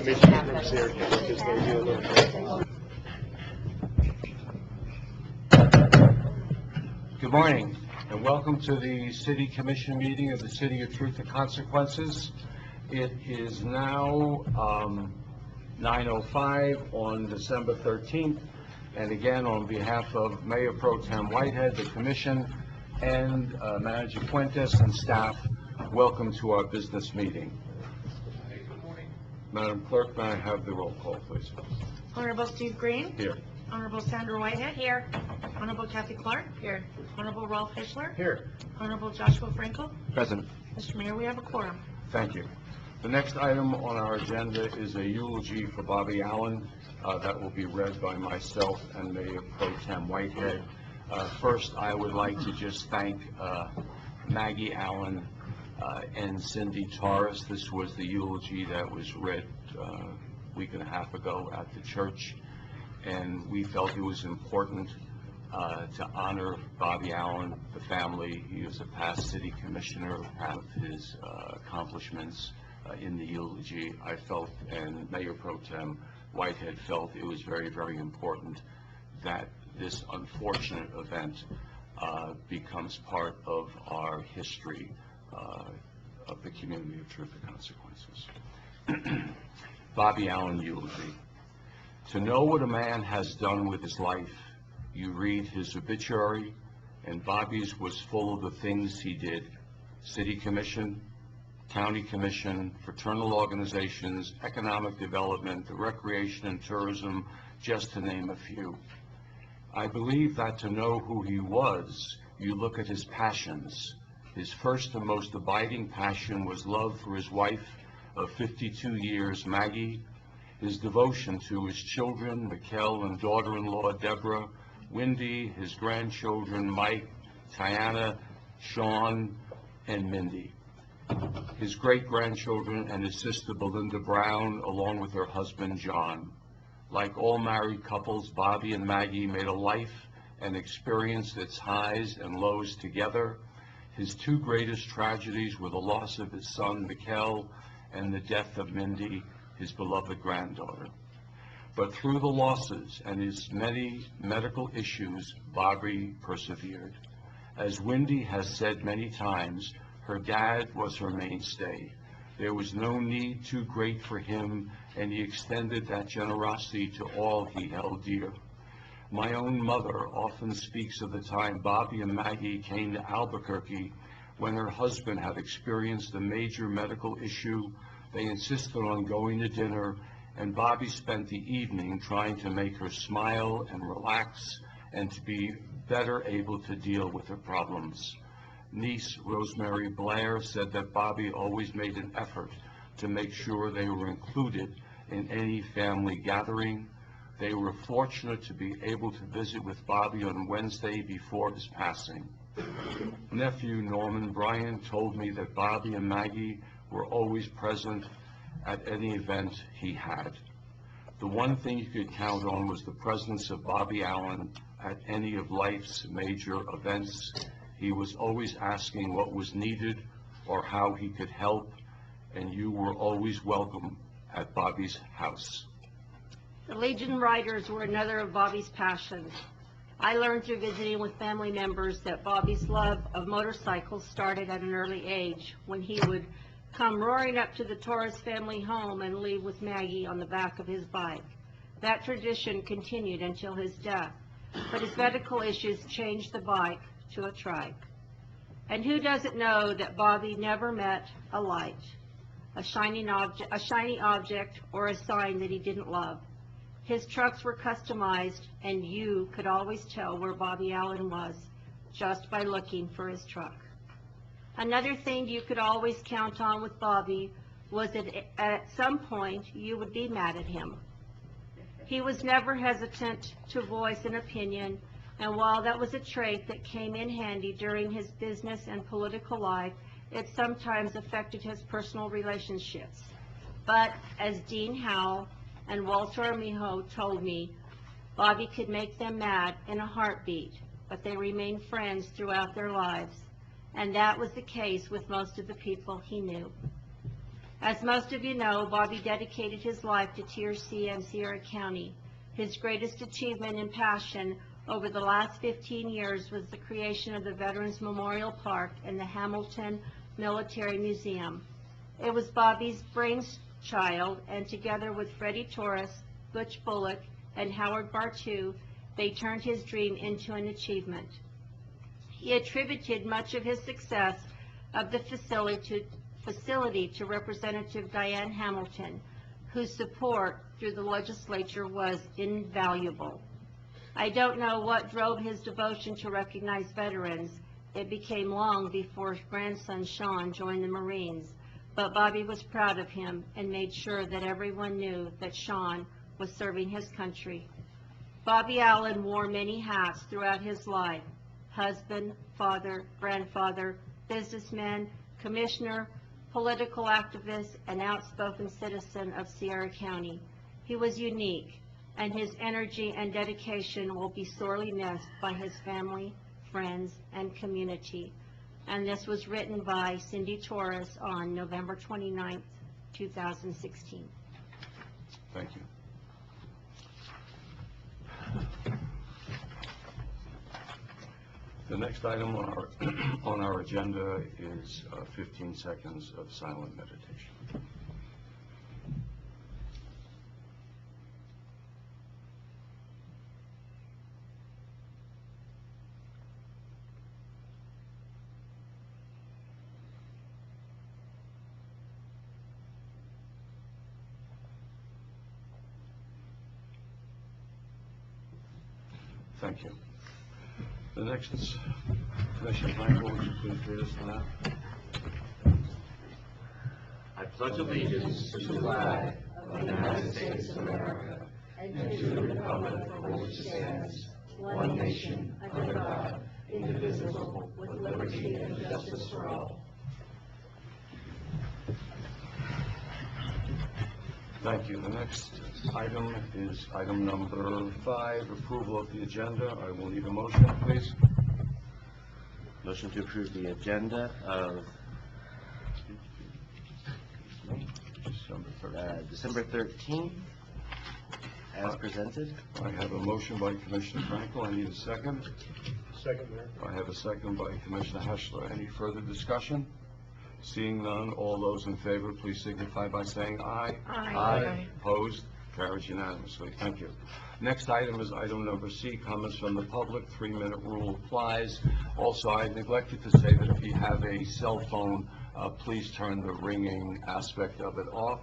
Ms. Ingram's here because they do a little. Good morning, and welcome to the City Commission meeting of the City of Truth and Consequences. It is now 9:05 on December 13th, and again, on behalf of Mayor Pro Tem Whitehead, the Commission, and Manager Fuentes and staff, welcome to our business meeting. Good morning. Madam Clerk, may I have the roll call, please? Honorable Steve Green. Here. Honorable Sandra Whitehead. Here. Honorable Kathy Clark. Here. Honorable Ralph Fischler. Here. Honorable Joshua Frankel. Present. Mr. Mayor, we have a quorum. Thank you. The next item on our agenda is a eulogy for Bobby Allen that will be read by myself and Mayor Pro Tem Whitehead. First, I would like to just thank Maggie Allen and Cindy Torres. This was the eulogy that was read a week and a half ago at the church, and we felt it was important to honor Bobby Allen, the family. He was a past city commissioner, have his accomplishments in the eulogy. I felt, and Mayor Pro Tem Whitehead felt, it was very, very important that this unfortunate event becomes part of our history of the community of Truth and Consequences. Bobby Allen eulogy. To know what a man has done with his life, you read his obituary, and Bobby's was full of the things he did. City Commission, County Commission, fraternal organizations, economic development, the recreation and tourism, just to name a few. I believe that to know who he was, you look at his passions. His first and most abiding passion was love for his wife of 52 years, Maggie, his devotion to his children, Mikkel and daughter-in-law Deborah, Wendy, his grandchildren, Mike, Tiana, Sean, and Mindy, his great-grandchildren, and his sister Belinda Brown, along with her husband, John. Like all married couples, Bobby and Maggie made a life and experienced its highs and lows together. His two greatest tragedies were the loss of his son, Mikkel, and the death of Mindy, his beloved granddaughter. But through the losses and his many medical issues, Bobby persevered. As Wendy has said many times, her dad was her mainstay. There was no need too great for him, and he extended that generosity to all he held dear. My own mother often speaks of the time Bobby and Maggie came to Albuquerque when her husband had experienced a major medical issue. They insisted on going to dinner, and Bobby spent the evening trying to make her smile and relax and to be better able to deal with her problems. Niece Rosemary Blair said that Bobby always made an effort to make sure they were included in any family gathering. They were fortunate to be able to visit with Bobby on Wednesday before his passing. Nephew Norman Bryan told me that Bobby and Maggie were always present at any event he had. The one thing you could count on was the presence of Bobby Allen at any of life's major events. He was always asking what was needed or how he could help, and you were always welcome at Bobby's house. The Legion Riders were another of Bobby's passions. I learned through visiting with family members that Bobby's love of motorcycles started at an early age, when he would come roaring up to the Torres family home and leave with Maggie on the back of his bike. That tradition continued until his death, but his medical issues changed the bike to a trike. And who doesn't know that Bobby never met a light, a shiny object, or a sign that he didn't love? His trucks were customized, and you could always tell where Bobby Allen was just by looking for his truck. Another thing you could always count on with Bobby was that at some point you would be mad at him. He was never hesitant to voice an opinion, and while that was a trait that came in handy during his business and political life, it sometimes affected his personal relationships. But as Dean Howell and Walter Armijo told me, Bobby could make them mad in a heartbeat, but they remained friends throughout their lives, and that was the case with most of the people he knew. As most of you know, Bobby dedicated his life to TRC and Sierra County. His greatest achievement and passion over the last 15 years was the creation of the Veterans Memorial Park and the Hamilton Military Museum. It was Bobby's brainchild, and together with Freddie Torres, Butch Bullock, and Howard Bartu, they turned his dream into an achievement. He attributed much of his success of the facility to Representative Diane Hamilton, whose support through the legislature was invaluable. I don't know what drove his devotion to recognize veterans. It became long before his grandson Sean joined the Marines, but Bobby was proud of him and made sure that everyone knew that Sean was serving his country. Bobby Allen wore many hats throughout his life: husband, father, grandfather, businessman, commissioner, political activist, and outspoken citizen of Sierra County. He was unique, and his energy and dedication will be sorely missed by his family, friends, and community. And this was written by Cindy Torres on November 29th, 2016. Thank you. The next item on our agenda is 15 seconds of silent meditation. Thank you. The next is Commissioner Frankel. Would you please read us on that? I pledge allegiance to the flag of the United States of America and to the republic for which it stands, one nation, under God, indivisible, with liberty and justice for all. Thank you. The next item is item number 5, approval of the agenda. I will need a motion, please. Motion to approve the agenda of December 13th as presented. I have a motion by Commissioner Frankel. I need a second. Second, Mayor. I have a second by Commissioner Heschler. Any further discussion? Seeing none, all those in favor, please signify by saying aye. Aye. Opposed? Carries unanimously. Thank you. Next item is item number C, comments from the public. 3-minute rule applies. Also, I neglected to say that if you have a cell phone, please turn the ringing aspect of it off.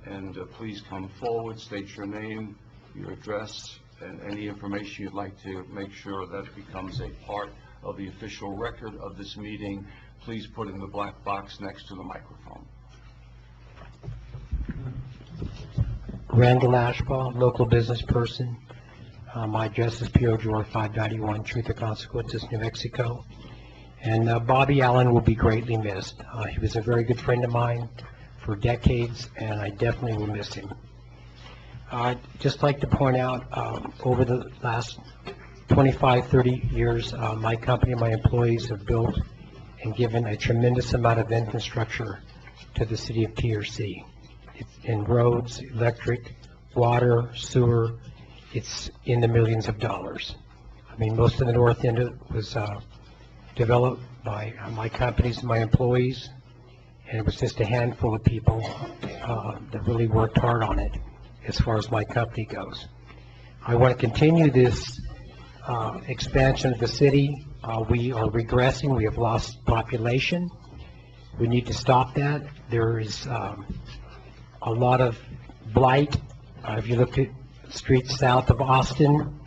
And please come forward, state your name, your address, and any information you'd like to make sure that it becomes a part of the official record of this meeting. Please put in the black box next to the microphone. Randall Ashbaugh, local business person. My address is P.O. Drawer 591, Truth or Consequences, New Mexico. And Bobby Allen will be greatly missed. He was a very good friend of mine for decades, and I definitely will miss him. I'd just like to point out, over the last 25, 30 years, my company and my employees have built and given a tremendous amount of infrastructure to the city of TRC. It's in roads, electric, water, sewer. It's in the millions of dollars. I mean, most of the north end was developed by my companies and my employees, and it was just a handful of people that really worked hard on it as far as my company goes. I want to continue this expansion of the city. We are regressing. We have lost population. We need to stop that. There is a lot of blight. If you look at streets south of Austin,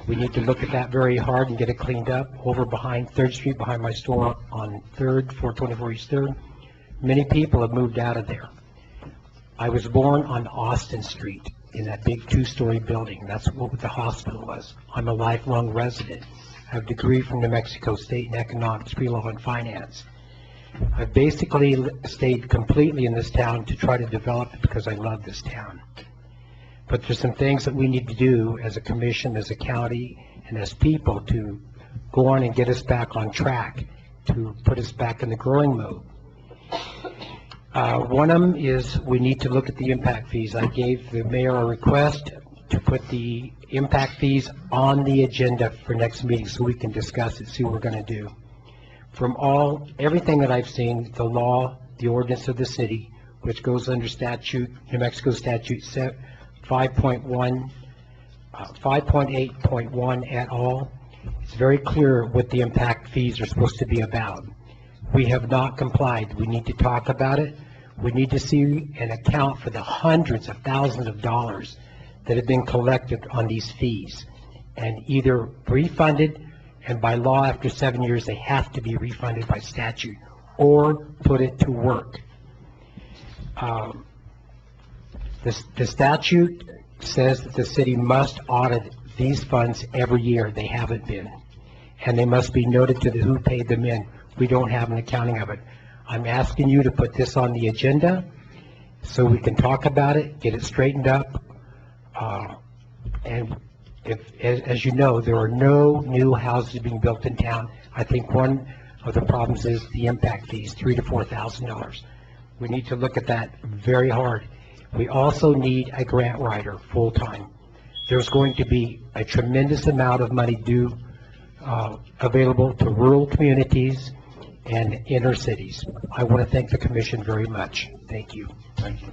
we need to look at that very hard and get it cleaned up. Over behind 3rd Street, behind my store on 3rd, 424 East 3rd, many people have moved out of there. I was born on Austin Street in that big 2-story building. That's what the hospital was. I'm a lifelong resident. I have a degree from New Mexico State in economics, pre-law, and finance. I've basically stayed completely in this town to try to develop it because I love this town. But there's some things that we need to do as a commission, as a county, and as people to go on and get us back on track, to put us back in the growing mode. One of them is we need to look at the impact fees. I gave the mayor a request to put the impact fees on the agenda for next meeting so we can discuss it, see what we're going to do. From everything that I've seen, the law, the ordinance of the city, which goes under statute, New Mexico statute 5.8.1 at all, it's very clear what the impact fees are supposed to be about. We have not complied. We need to talk about it. We need to see and account for the hundreds of thousands of dollars that have been collected on these fees and either refunded, and by law after 7 years they have to be refunded by statute, or put it to work. The statute says that the city must audit these funds every year. They haven't been. And they must be noted to who paid them in. We don't have an accounting of it. I'm asking you to put this on the agenda so we can talk about it, get it straightened up. And as you know, there are no new houses being built in town. I think one of the problems is the impact fees, $3,000 to $4,000. We need to look at that very hard. We also need a grant writer full-time. There's going to be a tremendous amount of money available to rural communities and inner cities. I want to thank the commission very much. Thank you. Thank you.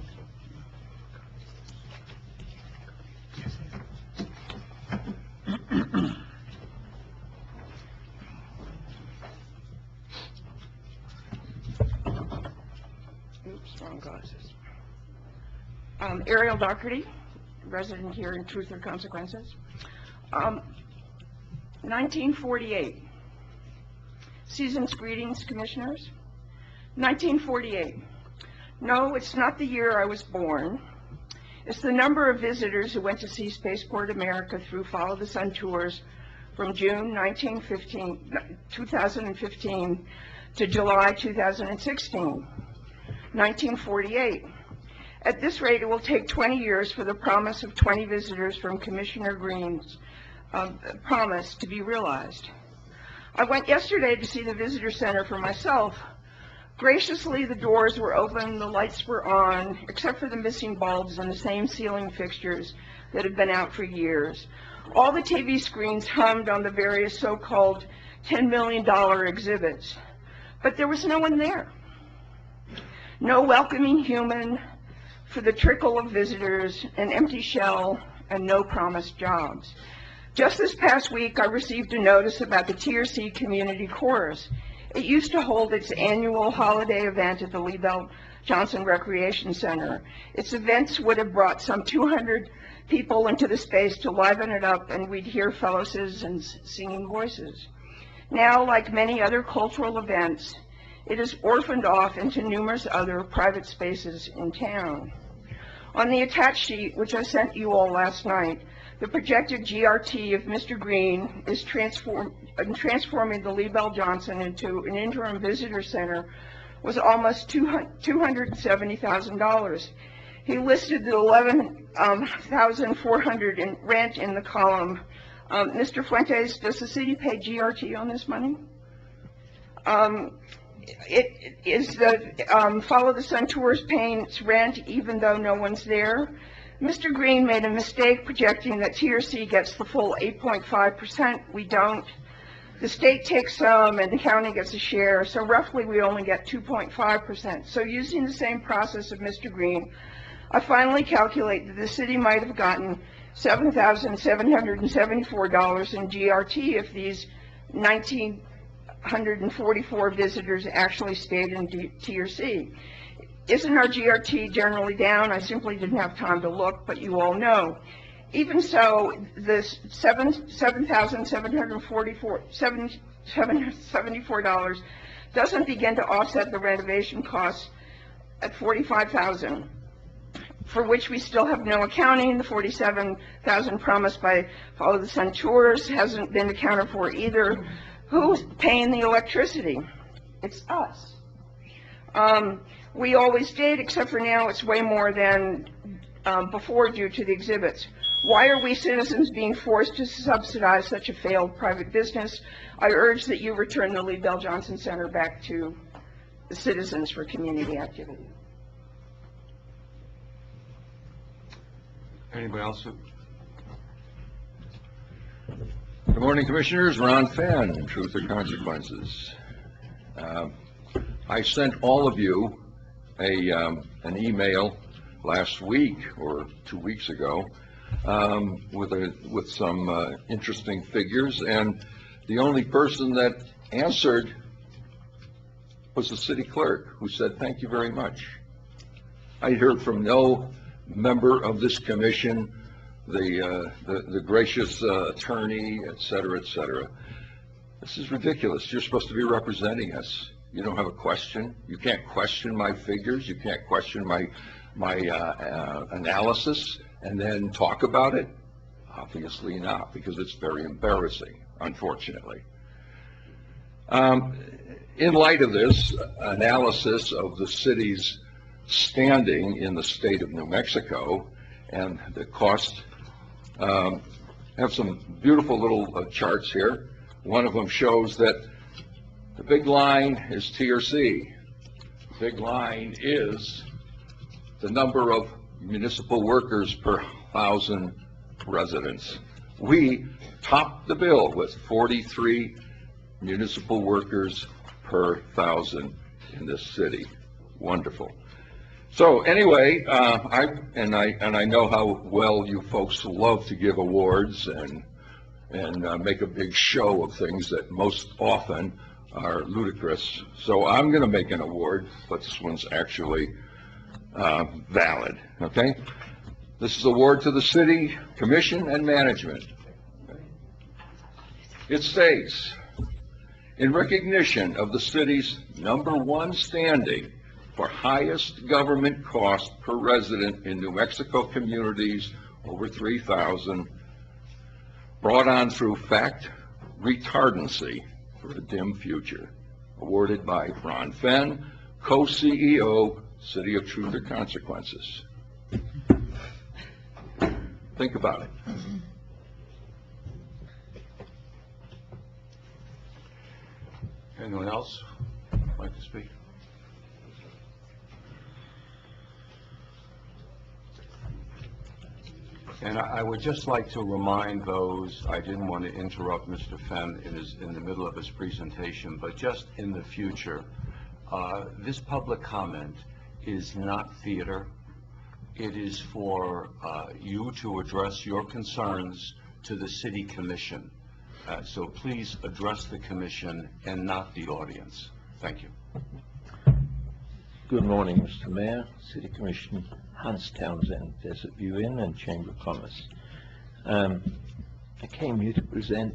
Oops, wrong glasses. Ariel Doherty, resident here in Truth or Consequences. 1948. Season's greetings, commissioners. 1948. No, it's not the year I was born. It's the number of visitors who went to see Spaceport America through Follow the Sun tours from June 2015 to July 2016. 1948. At this rate, it will take 20 years for the promise of 20 visitors from Commissioner Green's promise to be realized. I went yesterday to see the visitor center for myself. Graciously, the doors were open, the lights were on, except for the missing bulbs and the same ceiling fixtures that had been out for years. All the TV screens hummed on the various so-called $10 million exhibits, but there was no one there. No welcoming human for the trickle of visitors, an empty shell, and no promised jobs. Just this past week, I received a notice about the TRC Community Chorus. It used to hold its annual holiday event at the Liebel Johnson Recreation Center. Its events would have brought some 200 people into the space to liven it up, and we'd hear fellow citizens singing voices. Now, like many other cultural events, it is orphaned off into numerous other private spaces in town. On the attached sheet, which I sent you all last night, the projected GRT of Mr. Green is transforming the Liebel Johnson into an interim visitor center was almost $270,000. He listed the $11,400 in rent in the column. Mr. Fuentes, does the city pay GRT on this money? It is the Follow the Sun Tours paying its rent even though no one's there. Mr. Green made a mistake projecting that TRC gets the full 8.5%. We don't. The state takes some and the county gets a share, so roughly we only get 2.5%. So using the same process of Mr. Green, I finally calculate that the city might have gotten $7,774 in GRT if these 1,944 visitors actually stayed in TRC. Isn't our GRT generally down? I simply didn't have time to look, but you all know. Even so, this $774 doesn't begin to offset the renovation costs at $45,000, for which we still have no accounting. The $47,000 promised by Follow the Sun Tours hasn't been accounted for either. Who's paying the electricity? It's us. We always did, except for now it's way more than before due to the exhibits. Why are we citizens being forced to subsidize such a failed private business? I urge that you return the Liebel Johnson Center back to the citizens for community activity. Anybody else? Good morning, Commissioners. Ron Fenn, Truth or Consequences. I sent all of you an email last week or 2 weeks ago with some interesting figures, and the only person that answered was the city clerk, who said, "Thank you very much." I heard from no member of this commission, the gracious attorney, et cetera, et cetera. This is ridiculous. You're supposed to be representing us. You don't have a question. You can't question my figures. You can't question my analysis and then talk about it. Obviously not, because it's very embarrassing, unfortunately. In light of this analysis of the city's standing in the state of New Mexico and the cost, I have some beautiful little charts here. One of them shows that the big line is T or C. The big line is the number of municipal workers per 1,000 residents. We top the bill with 43 municipal workers per 1,000 in this city. Wonderful. So anyway, I know how well you folks love to give awards and make a big show of things that most often are ludicrous. So I'm going to make an award, but this one's actually valid. Okay, this is award to the city commission and management. It states, in recognition of the city's #1 standing for highest government cost per resident in New Mexico communities over 3,000, brought on through fact retardancy for a dim future, awarded by Ron Fenn, co-CEO, City of Truth or Consequences. Think about it. Anyone else like to speak? And I would just like to remind those, I didn't want to interrupt Mr. Fenn in the middle of his presentation, but just in the future, this public comment is not theater. It is for you to address your concerns to the city commission. So please address the commission and not the audience. Thank you. Good morning, Mr. Mayor, City Commission, Hans Townsend, Desert View Inn and Chamber of Commerce. I came here to present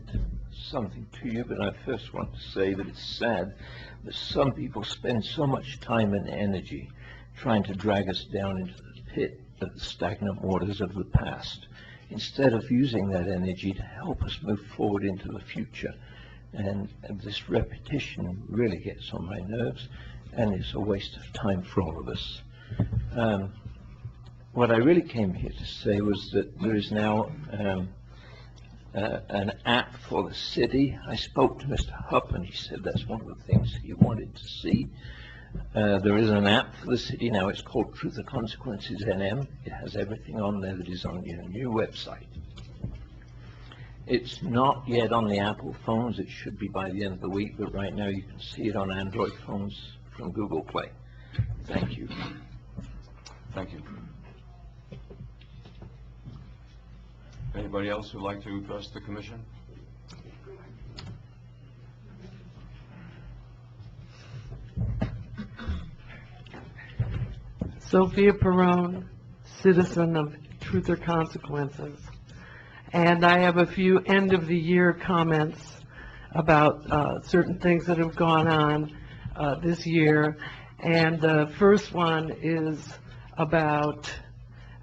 something to you, but I first want to say that it's sad that some people spend so much time and energy trying to drag us down into the pit of the stagnant waters of the past, instead of using that energy to help us move forward into the future. And this repetition really gets on my nerves, and it's a waste of time for all of us. What I really came here to say was that there is now an app for the city. I spoke to Mr. Hupp, and he said that's one of the things he wanted to see. There is an app for the city now. It's called Truth or Consequences NM. It has everything on there that is on your new website. It's not yet on the Apple phones. It should be by the end of the week, but right now you can see it on Android phones from Google Play. Thank you. Thank you. Anybody else who'd like to address the commission? Sophia Peron, citizen of Truth or Consequences. And I have a few end-of-the-year comments about certain things that have gone on this year. And the first one is about,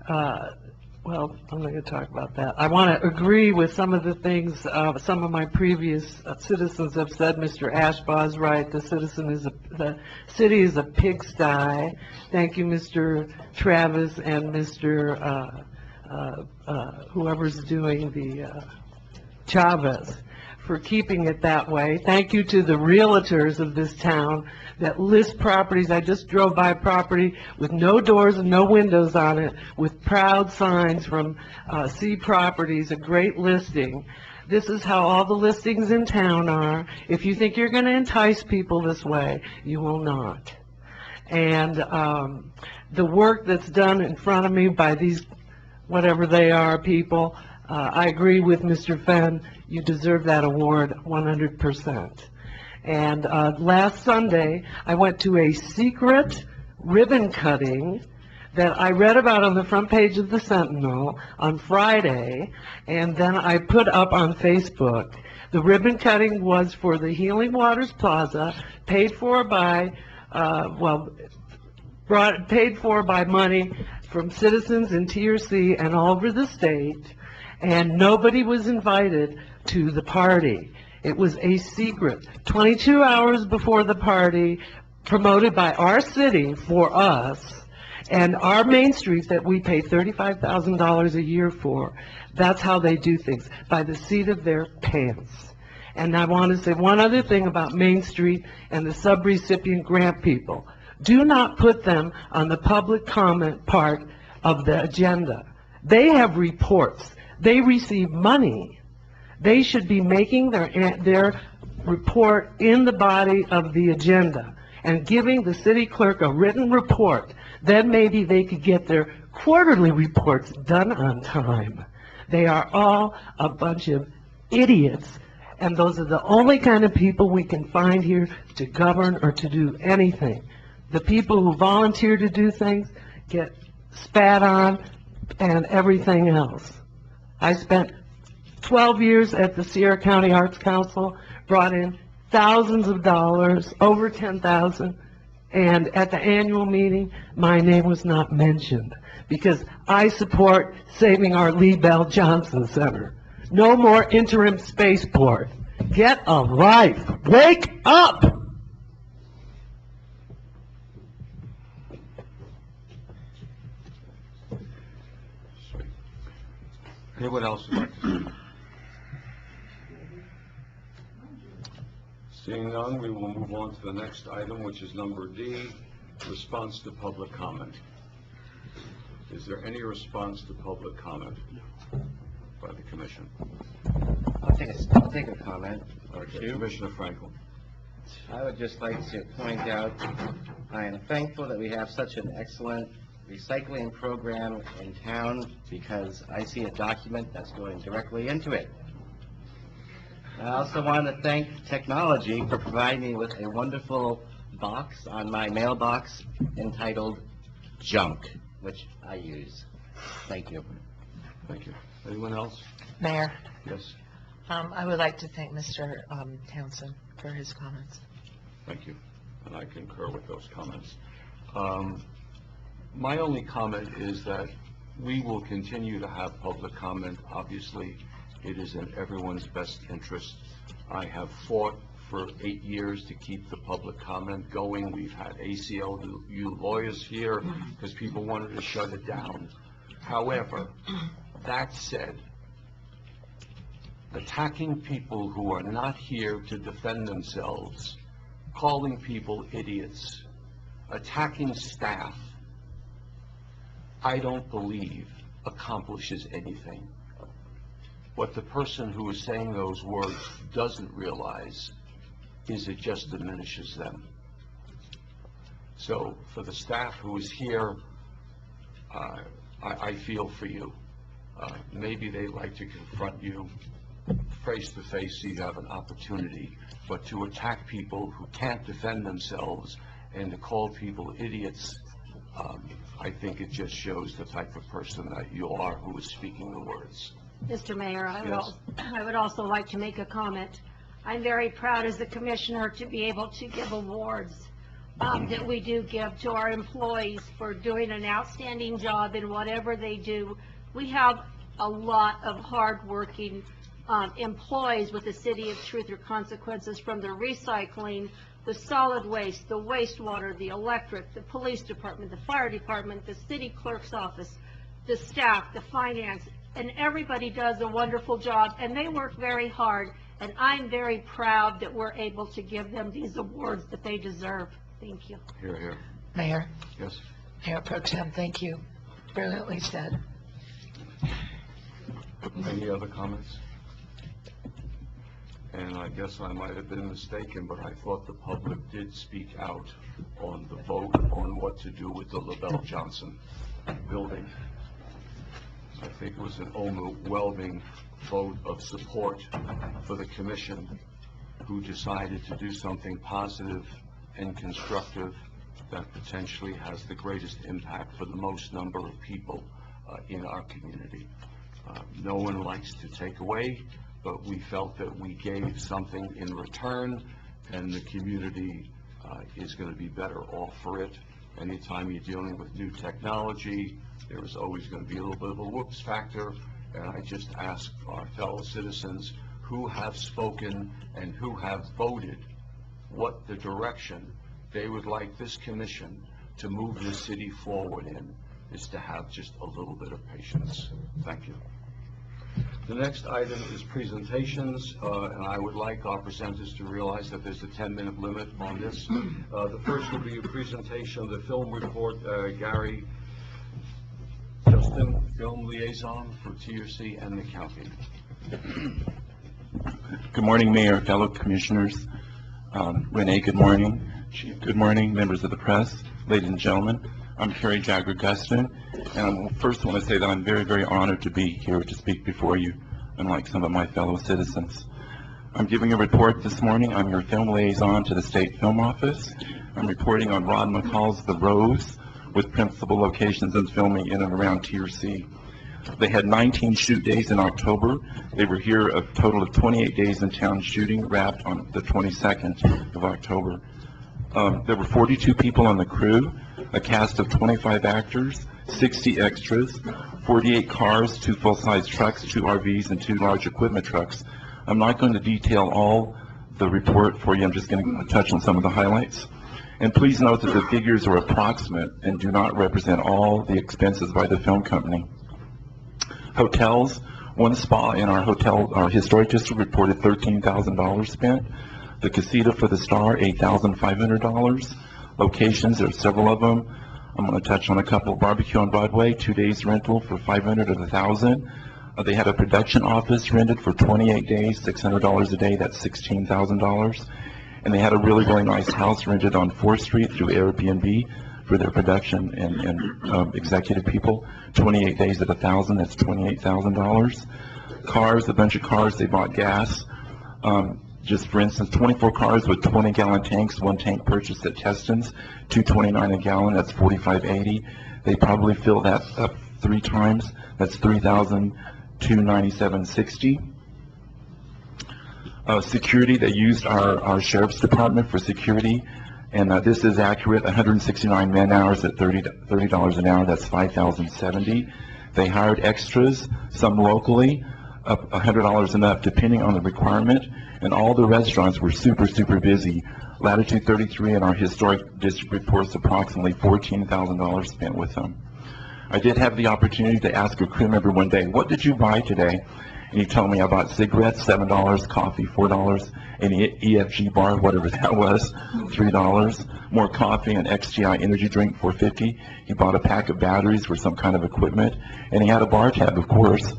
well, I'm not going to talk about that. I want to agree with some of the things some of my previous citizens have said. Mr. Ashbaugh is right. The city is a pigsty. Thank you, Mr. Travis and Mr. Whoever's doing the Chavez, for keeping it that way. Thank you to the realtors of this town that list properties. I just drove by a property with no doors and no windows on it, with proud signs from C Properties, a great listing. This is how all the listings in town are. If you think you're going to entice people this way, you will not. And the work that's done in front of me by these, whatever they are, people, I agree with Mr. Fenn. You deserve that award 100%. And last Sunday, I went to a secret ribbon cutting that I read about on the front page of the Sentinel on Friday, and then I put up on Facebook. The ribbon cutting was for the Healing Waters Plaza, paid for by money from citizens in TRC and all over the state, and nobody was invited to the party. It was a secret. 22 hours before the party, promoted by our city for us, and our Main Street that we pay $35,000 a year for. That's how they do things, by the seat of their pants. And I want to say one other thing about Main Street and the subrecipient grant people. Do not put them on the public comment part of the agenda. They have reports. They receive money. They should be making their report in the body of the agenda and giving the city clerk a written report. Then maybe they could get their quarterly reports done on time. They are all a bunch of idiots, and those are the only kind of people we can find here to govern or to do anything. The people who volunteer to do things get spat on and everything else. I spent 12 years at the Sierra County Arts Council, brought in thousands of dollars, over 10,000, and at the annual meeting, my name was not mentioned because I support saving our Lee Bell Johnson Center. No more interim spaceport. Get a life. Wake up! Anyone else would like to speak? Seeing none, we will move on to the next item, which is number D, response to public comment. Is there any response to public comment by the commission? I'll take a comment or two. Commissioner Frankel. I would just like to point out, I am thankful that we have such an excellent recycling program in town because I see a document that's going directly into it. I also want to thank technology for providing me with a wonderful box on my mailbox entitled Junk, which I use. Thank you. Thank you. Anyone else? Mayor, Yes. I would like to thank Mr. Townsend for his comments. Thank you. And I concur with those comments. My only comment is that we will continue to have public comment. Obviously, it is in everyone's best interest. I have fought for 8 years to keep the public comment going. We've had ACLU lawyers here because people wanted to shut it down. However, that said, attacking people who are not here to defend themselves, calling people idiots, attacking staff, I don't believe accomplishes anything. What the person who is saying those words doesn't realize is it just diminishes them. So for the staff who is here, I feel for you. Maybe they'd like to confront you face to face so you have an opportunity, but to attack people who can't defend themselves and to call people idiots, I think it just shows the type of person that you are who is speaking the words. Mr. Mayor, Yes. I would also like to make a comment. I'm very proud as a commissioner to be able to give awards that we do give to our employees for doing an outstanding job in whatever they do. We have a lot of hardworking employees with the City of Truth or Consequences, from the recycling, the solid waste, the wastewater, the electric, the police department, the fire department, the city clerk's office, the staff, the finance, and everybody does a wonderful job, and they work very hard, And I'm very proud that we're able to give them these awards that they deserve. Thank you. Here, here. Mayor, Yes. Mayor Pro Tem, thank you. Brilliantly said. Any other comments? And I guess I might have been mistaken, but I thought the public did speak out on the vote on what to do with the LaBelle Johnson building. I think it was an overwhelming vote of support for the commission, who decided to do something positive and constructive that potentially has the greatest impact for the most number of people in our community. No one likes to take away, but we felt that we gave something in return, and the community is going to be better off for it. Anytime you're dealing with new technology, there is always going to be a little bit of a whoops factor, and I just ask our fellow citizens who have spoken and who have voted what the direction they would like this commission to move the city forward in is to have just a little bit of patience. Thank you. The next item is presentations, and I would like our presenters to realize that there's a 10-minute limit on this. The first will be a presentation of the film report. Gary Justin, film liaison for TRC and the county. Good morning, Mayor, fellow commissioners. Renee, good morning. Chief, good morning, members of the press, ladies and gentlemen. I'm Kerry Jagger-Gustin, and I first want to say that I'm very, very honored to be here to speak before you, unlike some of my fellow citizens. I'm giving a report this morning. I'm your film liaison to the State Film Office. I'm reporting on Rod McCall's The Rose, with principal locations and filming in and around TRC. They had 19 shoot days in October. They were here a total of 28 days in town shooting, wrapped on the 22nd of October. There were 42 people on the crew, a cast of 25 actors, 60 extras, 48 cars, 2 full-size trucks, 2 RVs, and 2 large equipment trucks. I'm not going to detail all the report for you. I'm just going to touch on some of the highlights. And please note that the figures are approximate and do not represent all the expenses by the film company. Hotels, one spa in our historic district reported $13,000 spent. The casita for the Star, $8,500. Locations, there are several of them. I'm going to touch on a couple. Barbecue on Broadway, 2 days rental for $500 or $1,000. They had a production office rented for 28 days, $600 a day. That's $16,000. And they had a really, really nice house rented on 4th Street through Airbnb for their production and executive people. 28 days at $1,000. That's $28,000. Cars, a bunch of cars. They bought gas. Just for instance, 24 cars with 20-gallon tanks, 1 tank purchased at Teston's, $2.29 a gallon, that's $45.80. They probably fill that up 3 times, that's $3,297.60. Security, they used our sheriff's department for security, and this is accurate, 169 man hours at $30 an hour, that's $5,070. They hired extras, some locally, up $100 and up, depending on the requirement. And all the restaurants were super, super busy. Latitude 33 in our historic district reports approximately $14,000 spent with them. I did have the opportunity to ask a crew member one day, what did you buy today? And he told me I bought cigarettes, $7, coffee, $4, an EFG bar, whatever that was, $3, more coffee, an XGI energy drink, $4.50. He bought a pack of batteries for some kind of equipment, and he had a bar tab, of course.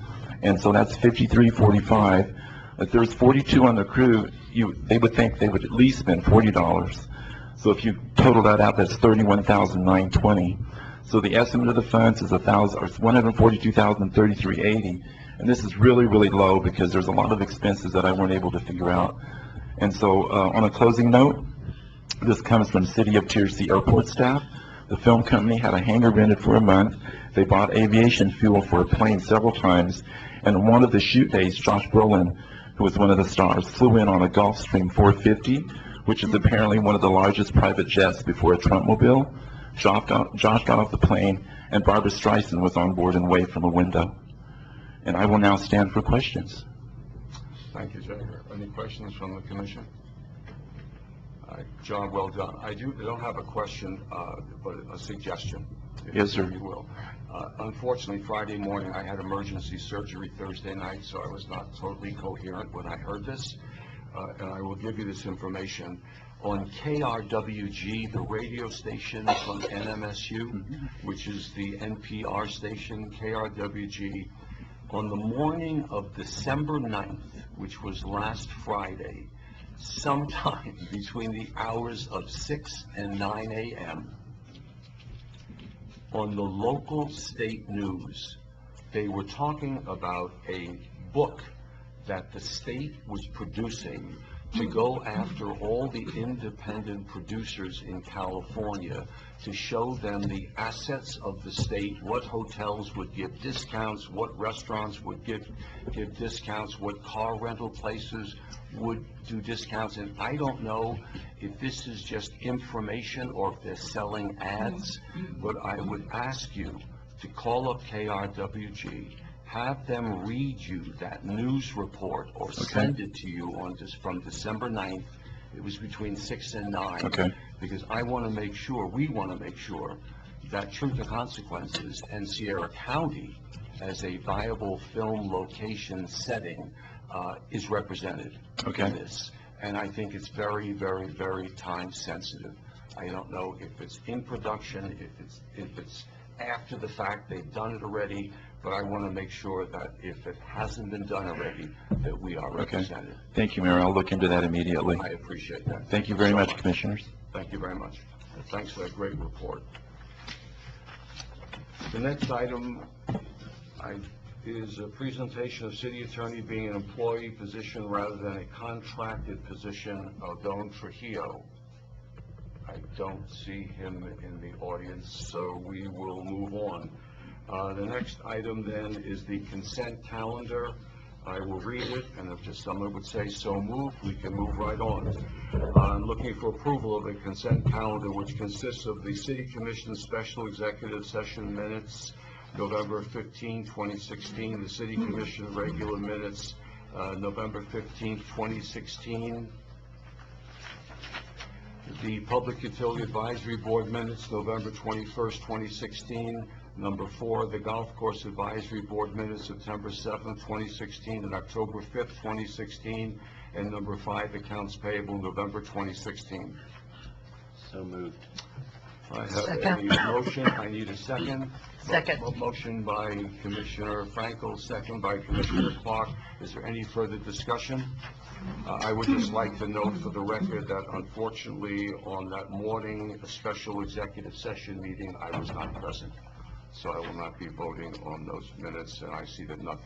And so that's $53.45. If there's 42 on the crew, they would think they would at least spend $40. So if you total that out, that's $31,920. So the estimate of the funds is $142,033.80. And this is really, really low because there's a lot of expenses that I weren't able to figure out. And so on a closing note, this comes from City of TRC airport staff. The film company had a hangar rented for a month. They bought aviation fuel for a plane several times. And on one of the shoot days, Josh Brolin, who was one of the stars, flew in on a Gulfstream 450, which is apparently one of the largest private jets before a Trumpmobile. Josh got off the plane, and Barbara Streisand was on board and waved from a window. And I will now stand for questions. Thank you, Jagger. Any questions from the commission? Job well done. I don't have a question, but a suggestion. Yes, sir. If you will. Unfortunately, Friday morning I had emergency surgery Thursday night, so I was not totally coherent when I heard this. and I will give you this information. On KRWG, the radio station from NMSU, which is the NPR station, KRWG, on the morning of December 9th, which was last Friday, sometime between the hours of 6 and 9 a.m., on the local state news, they were talking about a book that the state was producing to go after all the independent producers in California to show them the assets of the state, what hotels would give discounts, what restaurants would give discounts, what car rental places would do discounts. And I don't know if this is just information or if they're selling ads, but I would ask you to call up KRWG, have them read you that news report or send it to you on from December 9th. It was between 6 and 9. Okay. Because I want to make sure, we want to make sure that Truth or Consequences and Sierra County as a viable film location setting is represented in this. And I think it's very, very, very time sensitive. I don't know if it's in production, if it's after the fact, they've done it already, but I want to make sure that if it hasn't been done already, that we are represented. Thank you, Mayor. I'll look into that immediately. I appreciate that. Thank you very much, Commissioners. Thank you very much. Thanks for that great report. The next item is a presentation of City Attorney being an employee position rather than a contracted position of Don Trujillo. I don't see him in the audience, so we will move on. The next item then is the consent calendar. I will read it, and if just someone would say so moved, we can move right on. I'm looking for approval of a consent calendar which consists of the City Commission Special Executive Session minutes, November 15, 2016, the City Commission regular minutes, November 15, 2016, the Public Utility Advisory Board minutes, November 21st, 2016. Number 4, the Golf Course Advisory Board minutes, September 7th, 2016, and October 5th, 2016. And number 5, accounts payable, November 2016. So moved. I have a motion. I need a second. Second. Motion by Commissioner Frankel, second by Commissioner Clark. Is there any further discussion? I would just like to note for the record that unfortunately on that morning, a special executive session meeting, I was not present. So I will not be voting on those minutes, and I see that no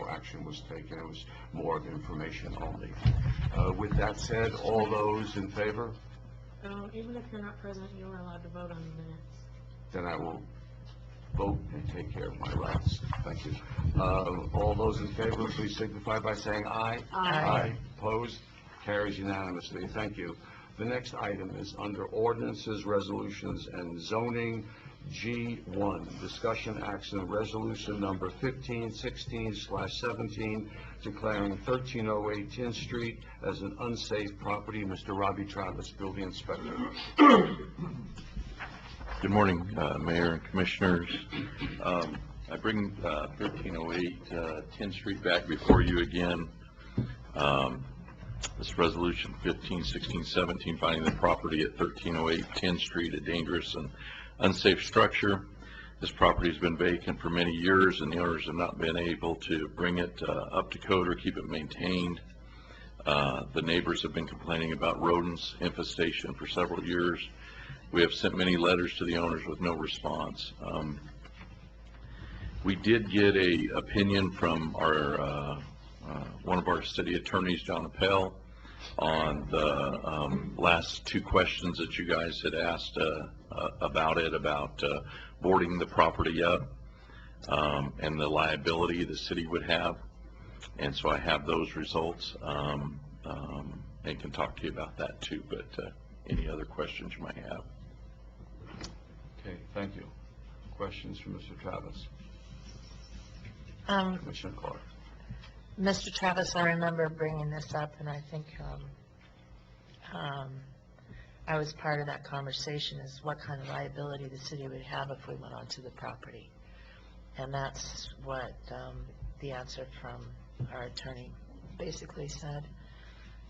action was taken. It was more of information only. With that said, all those in favor? Even if you're not present, you are allowed to vote on the minutes. Then I will vote and take care of my rights. Thank you. All those in favor, please signify by saying aye. Aye. Opposed? Carries unanimously. Thank you. The next item is under ordinances, resolutions, and zoning. G1, discussion action resolution number 1516/17, declaring 1308 10th Street as an unsafe property. Mr. Robbie Travis, Building Inspector. Good morning, Mayor and Commissioners. I bring 1308 10th Street back before you again. This resolution 1516/17, finding the property at 1308 10th Street a dangerous and unsafe structure. This property has been vacant for many years, and the owners have not been able to bring it up to code or keep it maintained. The neighbors have been complaining about rodents infestation for several years. We have sent many letters to the owners with no response. We did get an opinion from our one of our city attorneys, John Appel, on the last two questions that you guys had asked about boarding the property up and the liability the city would have. And so I have those results and can talk to you about that too, but any other questions you might have. Okay, thank you. Questions from Mr. Travis? Commissioner Clark. Mr. Travis, I remember bringing this up, and I think I was part of that conversation, is what kind of liability the city would have if we went onto the property. And that's what the answer from our attorney basically said.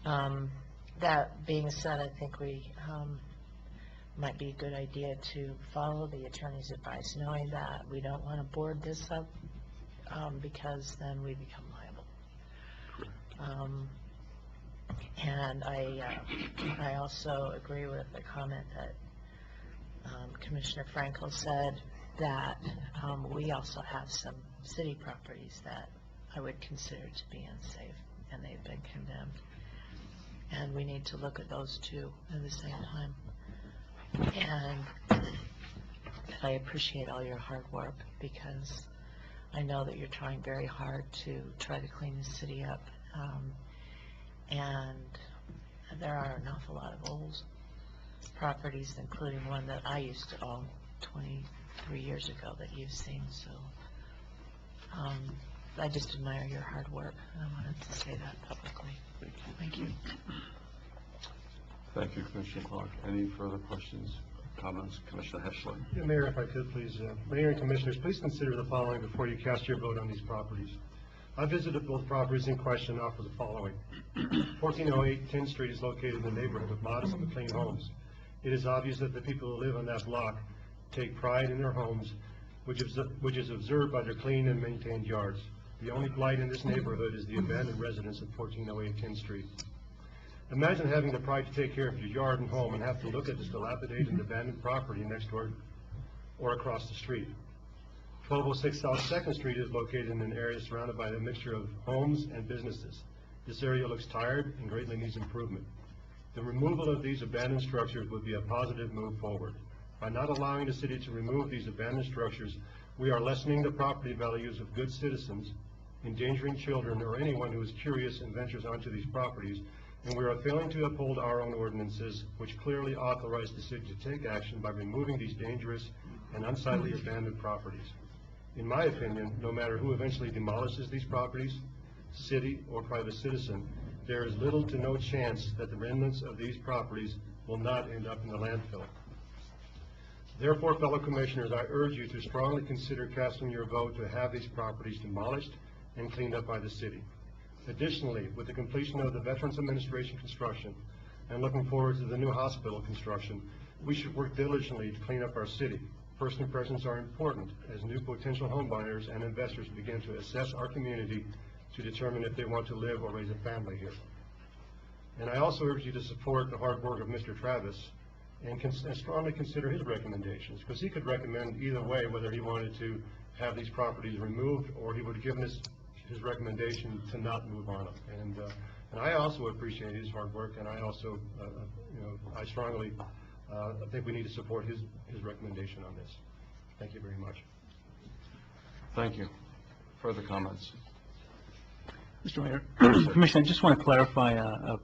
That being said, I think we might be a good idea to follow the attorney's advice, knowing that we don't want to board this up because then we become liable. And I also agree with the comment that Commissioner Franco said, that we also have some city properties that I would consider to be unsafe, and they've been condemned. And we need to look at those too at the same time. And I appreciate all your hard work, because I know that you're trying very hard to try to clean the city up. And there are an awful lot of old properties, including one that I used to own 23 years ago that you've seen. So I just admire your hard work. I wanted to say that publicly. Thank you. Thank you, Commissioner Clark. Any further questions, comments? Commissioner Heschler. Yeah, Mayor, if I could please, Mayor and Commissioners, please consider the following before you cast your vote on these properties. I visited both properties in question and offer the following. 1408 10th Street is located in the neighborhood with modest and clean homes. It is obvious that the people who live on that block take pride in their homes, which is observed by their clean and maintained yards. The only blight in this neighborhood is the abandoned residence at 1408 10th Street. Imagine having the pride to take care of your yard and home and have to look at this dilapidated and abandoned property next door or across the street. 1206 South 2nd Street is located in an area surrounded by a mixture of homes and businesses. This area looks tired and greatly needs improvement. The removal of these abandoned structures would be a positive move forward. By not allowing the city to remove these abandoned structures, we are lessening the property values of good citizens, endangering children or anyone who is curious and ventures onto these properties, and we are failing to uphold our own ordinances, which clearly authorize the city to take action by removing these dangerous and unsightly abandoned properties. In my opinion, no matter who eventually demolishes these properties, city or private citizen, there is little to no chance that the remnants of these properties will not end up in the landfill. Therefore, fellow commissioners, I urge you to strongly consider casting your vote to have these properties demolished and cleaned up by the city. Additionally, with the completion of the Veterans Administration construction and looking forward to the new hospital construction, we should work diligently to clean up our city. First impressions are important as new potential home buyers and investors begin to assess our community to determine if they want to live or raise a family here. And I also urge you to support the hard work of Mr. Travis and strongly consider his recommendations, because he could recommend either way whether he wanted to have these properties removed or he would have given us his recommendation to not move on them. And I also appreciate his hard work, and I also, I strongly think we need to support his recommendation on this. Thank you very much. Thank you. Further comments? Mr. Mayor, Commissioner, I just want to clarify a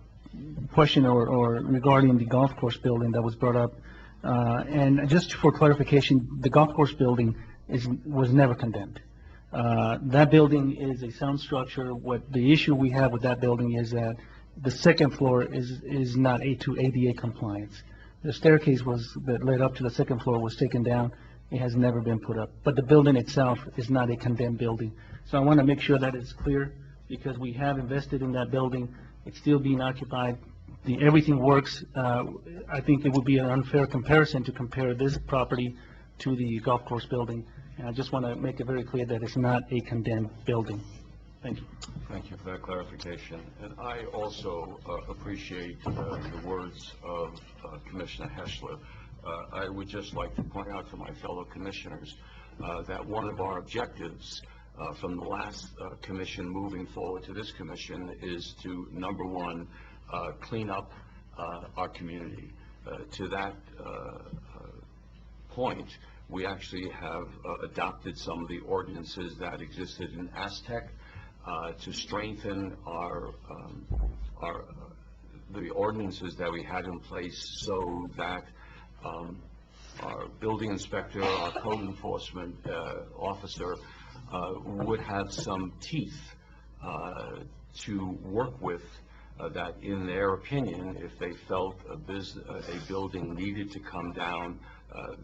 question or regarding the golf course building that was brought up. And just for clarification, the golf course building was never condemned. That building is a sound structure. What the issue we have with that building is that the second floor is not to ADA compliance. The staircase that led up to the second floor was taken down. It has never been put up. But the building itself is not a condemned building. So I want to make sure that it's clear, because we have invested in that building. It's still being occupied. Everything works. I think it would be an unfair comparison to compare this property to the golf course building. And I just want to make it very clear that it's not a condemned building. Thank you. Thank you for that clarification. And I also appreciate the words of Commissioner Heschler. I would just like to point out to my fellow commissioners that one of our objectives from the last commission moving forward to this commission is to, number one, clean up our community. To that point, we actually have adopted some of the ordinances that existed in Aztec to strengthen the ordinances that we had in place, so that our building inspector, our code enforcement officer would have some teeth to work with, that in their opinion, if they felt a building needed to come down,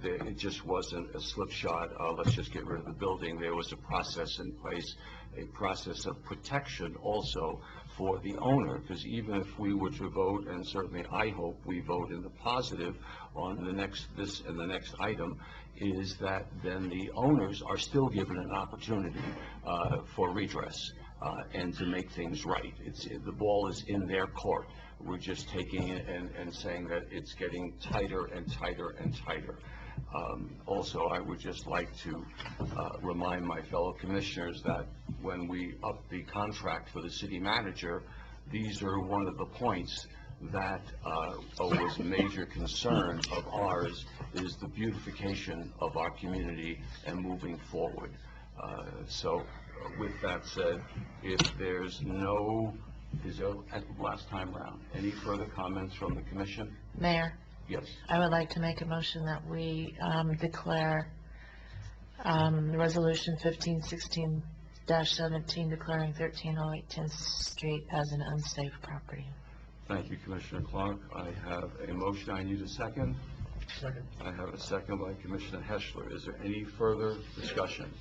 it just wasn't a slip shot, let's just get rid of the building. There was a process in place, a process of protection also for the owner, because even if we were to vote, and certainly I hope we vote in the positive on the next item, is that then the owners are still given an opportunity for redress and to make things right. The ball is in their court. We're just taking it and saying that it's getting tighter and tighter and tighter. Also, I would just like to remind my fellow commissioners that when we upped the contract for the city manager, these are one of the points that was a major concern of ours, is the beautification of our community and moving forward. So with that said, if there's last time round, any further comments from the commission? Mayor, Yes. I would like to make a motion that we declare Resolution 1516-17 declaring 1308 10th Street as an unsafe property. Thank you, Commissioner Clark. I have a motion. I need a second. Second. I have a second by Commissioner Heschler. Is there any further discussion?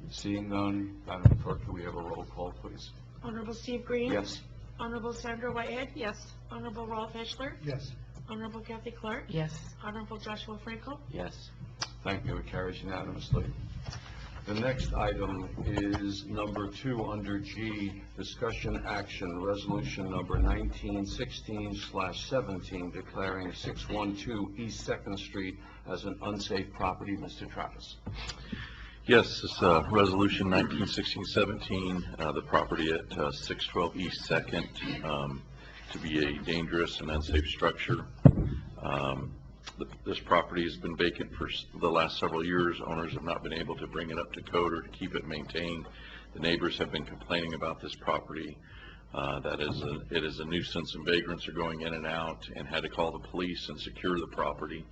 Seeing none, Madam Clerk, can we have a roll call, please? Honorable Steve Green? Yes. Honorable Sandra Whitehead? Yes. Honorable Ralph Eschler? Yes. Honorable Kathy Clark? Yes. Honorable Joshua Frankel? Yes. Thank you. It carries unanimously. The next item is number 2 under G, discussion action, resolution number 1916/17, declaring 612 East 2nd Street as an unsafe property. Mr. Travis. Yes, it's resolution 1916-17, the property at 612 East 2nd, to be a dangerous and unsafe structure. This property has been vacant for the last several years. Owners have not been able to bring it up to code or to keep it maintained. The neighbors have been complaining about this property. It is a nuisance, and vagrants are going in and out, and had to call the police and secure the property.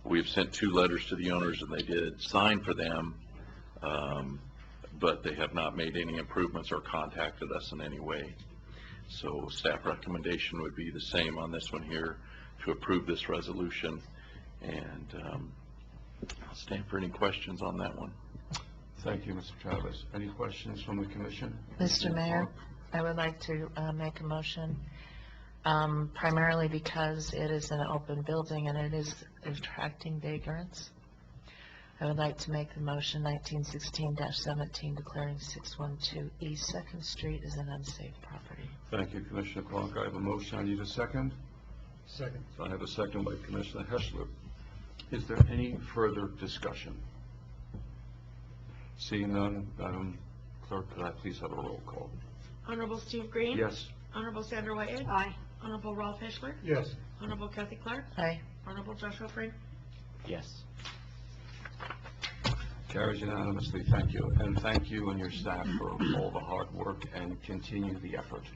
We've sent 2 letters to the owners, and they did sign for them, but they have not made any improvements or contacted us in any way. So staff recommendation would be the same on this one here, to approve this resolution, and I'll stand for any questions on that one. Thank you, Mr. Travis. Any questions from the commission? Mr. Mayor, I would like to make a motion, primarily because it is an open building and it is attracting vagrants. I would like to make the motion 1916-17 declaring 612 East 2nd Street as an unsafe property. Thank you, Commissioner Clark. I have a motion. I need a second. Second. I have a second by Commissioner Heschler. Is there any further discussion? Seeing none, Madam Clerk, could I please have a roll call? Honorable Steve Green? Yes. Honorable Sandra Whitehead? Aye. Honorable Ralph Eschler? Yes. Honorable Kathy Clark? Aye. Honorable Joshua Frank? Yes. Carries unanimously. Thank you. And thank you and your staff for all the hard work, and continue the effort.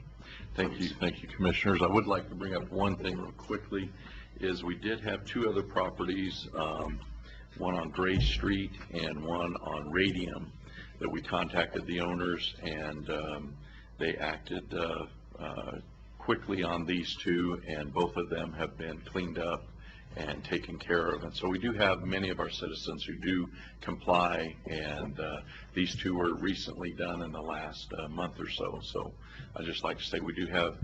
Thank you, Commissioners. I would like to bring up one thing real quickly, is we did have 2 other properties, one on Gray Street and one on Radium, that we contacted the owners, and they acted quickly on these 2, and both of them have been cleaned up and taken care of. And so we do have many of our citizens who do comply, and these 2 were recently done in the last month or so. So I'd just like to say we do have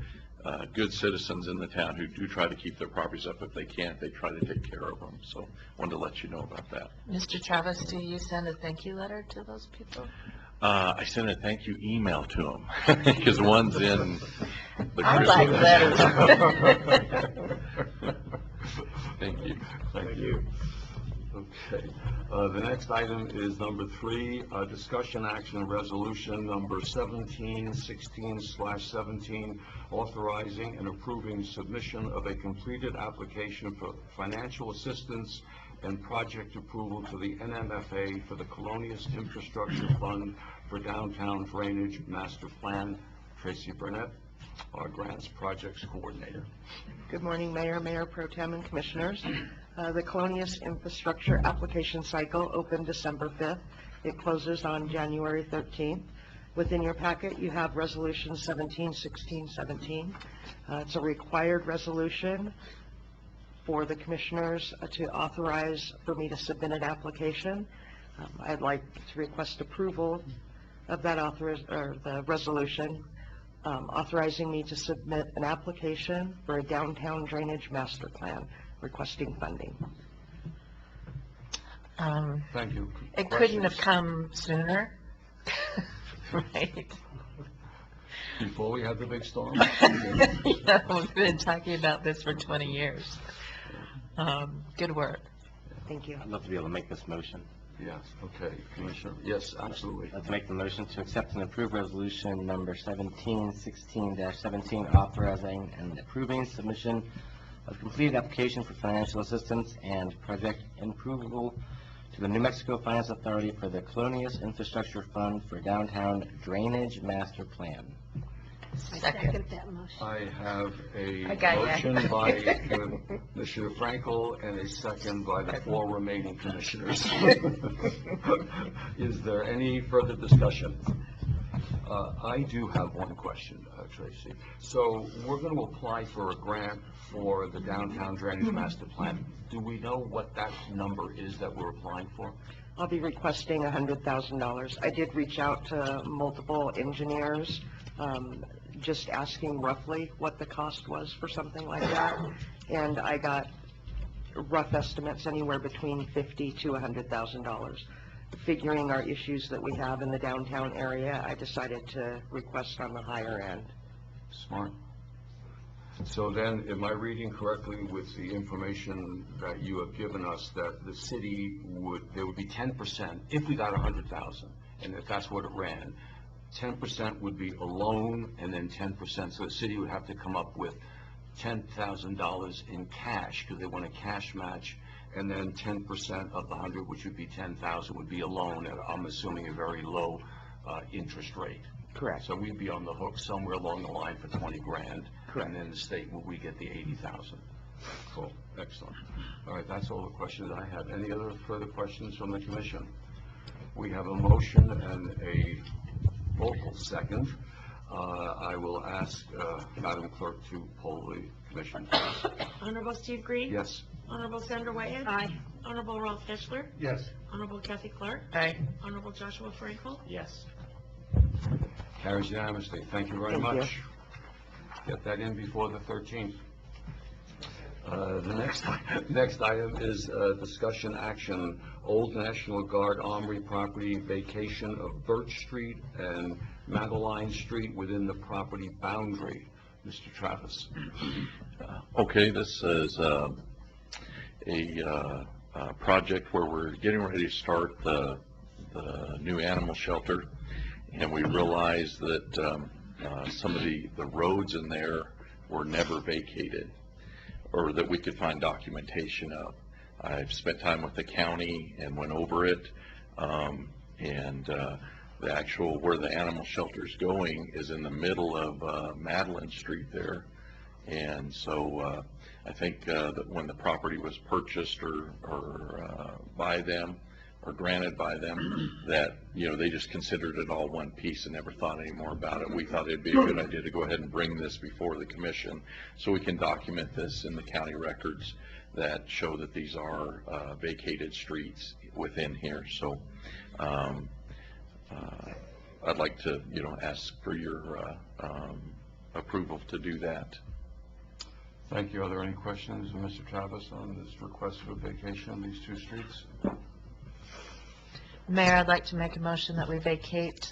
good citizens in the town who do try to keep their properties up. If they can't, they try to take care of them. So wanted to let you know about that. Mr. Travis, do you send a thank you letter to those people? I sent a thank you email to them, because one's in the I like letters. Thank you. Thank you. Okay. The next item is number 3, discussion action resolution number 1716/17, authorizing and approving submission of a completed application for financial assistance and project approval to the NMFA for the Colonias Infrastructure Fund for Downtown Drainage Master Plan. Tracy Burnett, our Grants Projects Coordinator. Good morning, Mayor, Mayor Pro Tem, and Commissioners. The Colonias Infrastructure Application Cycle opened December 5th. It closes on January 13th. Within your packet, you have Resolution 1716-17. It's a required resolution for the Commissioners to authorize for me to submit an application. I'd like to request approval of that the resolution. authorizing me to submit an application for a downtown drainage master plan, requesting funding. Thank you. It couldn't have come sooner, right? Before we had the big storm? Yeah, we've been talking about this for 20 years. Good work. Thank you. I'd love to be able to make this motion. Yes, okay, Commissioner, yes, absolutely. I'd make the motion to accept and approve resolution number 1716-17, authorizing and approving submission of completed application for financial assistance and project approval to the New Mexico Finance Authority for the Colonias Infrastructure Fund for Downtown Drainage Master Plan. I second that motion. I have a I got ya. motion by Commissioner Frankel and a second by the 4 remaining commissioners. Is there any further discussion? I do have one question, Tracy. So we're going to apply for a grant for the Downtown Drainage Master Plan. Do we know what that number is that we're applying for? I'll be requesting $100,000. I did reach out to multiple engineers, just asking roughly what the cost was for something like that, and I got rough estimates anywhere between $50,000 to $100,000. Figuring our issues that we have in the downtown area, I decided to request on the higher end. Smart. So then, am I reading correctly with the information that you have given us that the city there would be 10% if we got 100,000, and if that's what it ran, 10% would be a loan, and then 10%, so the city would have to come up with $10,000 in cash because they want a cash match, and then 10% of the 100, which would be 10,000, would be a loan at, I'm assuming, a very low interest rate. Correct. So we'd be on the hook somewhere along the line for 20 grand. Correct. And then the state, we get the 80,000. Cool, excellent. All right, that's all the questions I have. Any other further questions from the commission? We have a motion and a vocal second. I will ask Madam Clerk to poll the commission. Honorable Steve Green? Yes. Honorable Sandra Whitehead? Aye. Honorable Ralph Fischler? Yes. Honorable Kathy Clark? Aye. Honorable Joshua Frankel? Yes. Carries unanimously. Thank you very Thank you. much. Get that in before the 13th. The next item is discussion action, Old National Guard Armory property vacation of Birch Street and Madeline Street within the property boundary. Mr. Travis. Okay, this is a project where we're getting ready to start the new animal shelter, and we realized that some of the roads in there were never vacated, or that we could find documentation of. I've spent time with the county and went over it, and the actual where the animal shelter is going is in the middle of Madeline Street there. And so I think that when the property was purchased or by them or granted by them, that, you know, they just considered it all one piece and never thought any more about it. We thought it'd be a good idea to go ahead and bring this before the commission so we can document this in the county records that show that these are vacated streets within here. So I'd like to, you know, ask for your approval to do that. Thank you. Are there any questions of Mr. Travis on this request for vacation of these two streets? Mayor, I'd like to make a motion that we vacate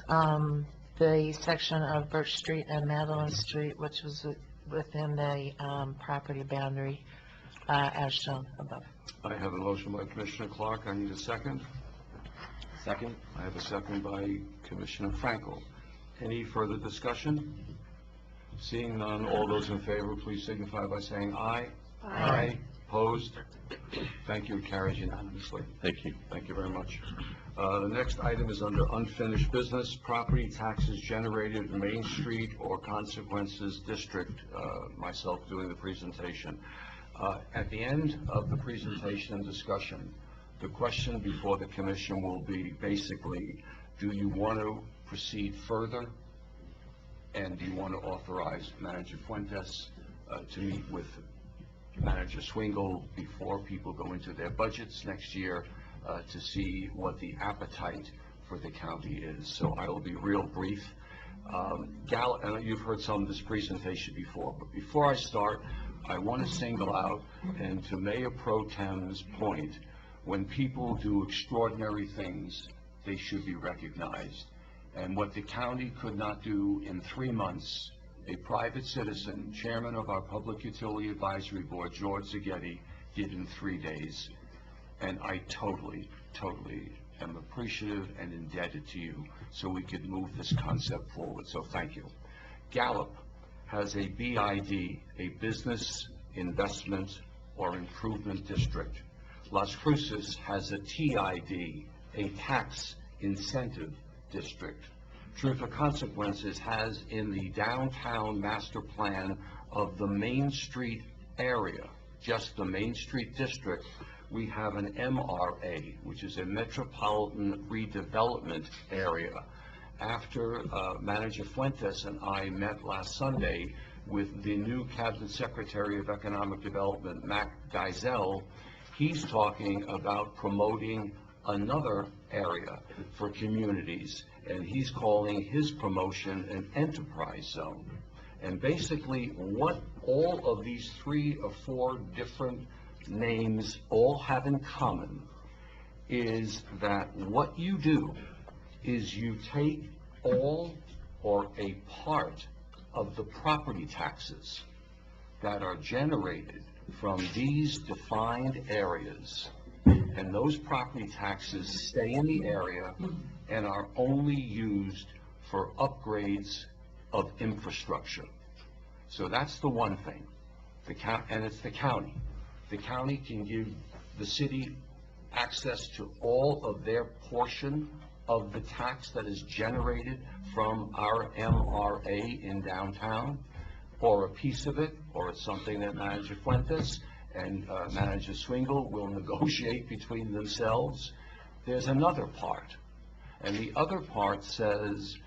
the section of Birch Street and Madeline Street, which was within the property boundary as shown above. I have a motion by Commissioner Clark. I need a second. Second. I have a second by Commissioner Frankel. Any further discussion? Seeing none, all those in favor, please signify by saying aye. Aye. Opposed? Thank you. It carries unanimously. Thank you. Thank you very much. The next item is under unfinished business, property taxes generated in Main Street or Consequences District, myself doing the presentation. At the end of the presentation and discussion, the question before the commission will be basically, do you want to proceed further? And do you want to authorize Manager Fuentes to meet with Manager Swingle before people go into their budgets next year to see what the appetite for the county is? So I will be real brief. And you've heard some of this presentation before, but before I start, I want to single out, and to Mayor Pro Tem's point, when people do extraordinary things, they should be recognized. And what the county could not do in 3 months, a private citizen, chairman of our Public Utility Advisory Board, George Zaghetti, did in 3 days. And I totally am appreciative and indebted to you so we could move this concept forward. So thank you. Gallup has a BID, a Business Investment or Improvement District. Las Cruces has a TID, a Tax Incentive District. Truth or Consequences has in the downtown master plan of the Main Street area, just the Main Street district, we have an MRA, which is a Metropolitan Redevelopment Area. After Manager Fuentes and I met last Sunday with the new Cabinet Secretary of Economic Development, Mac Geisel, he's talking about promoting another area for communities, and he's calling his promotion an enterprise zone. And basically what all of these 3 or 4 different names all have in common is that what you do is you take all or a part of the property taxes that are generated from these defined areas, and those property taxes stay in the area and are only used for upgrades of infrastructure. So that's the one thing. And it's the county. The county can give the city access to all of their portion of the tax that is generated from our MRA in downtown, or a piece of it, or it's something that Manager Fuentes and Manager Swingle will negotiate between themselves. There's another part, and the other part says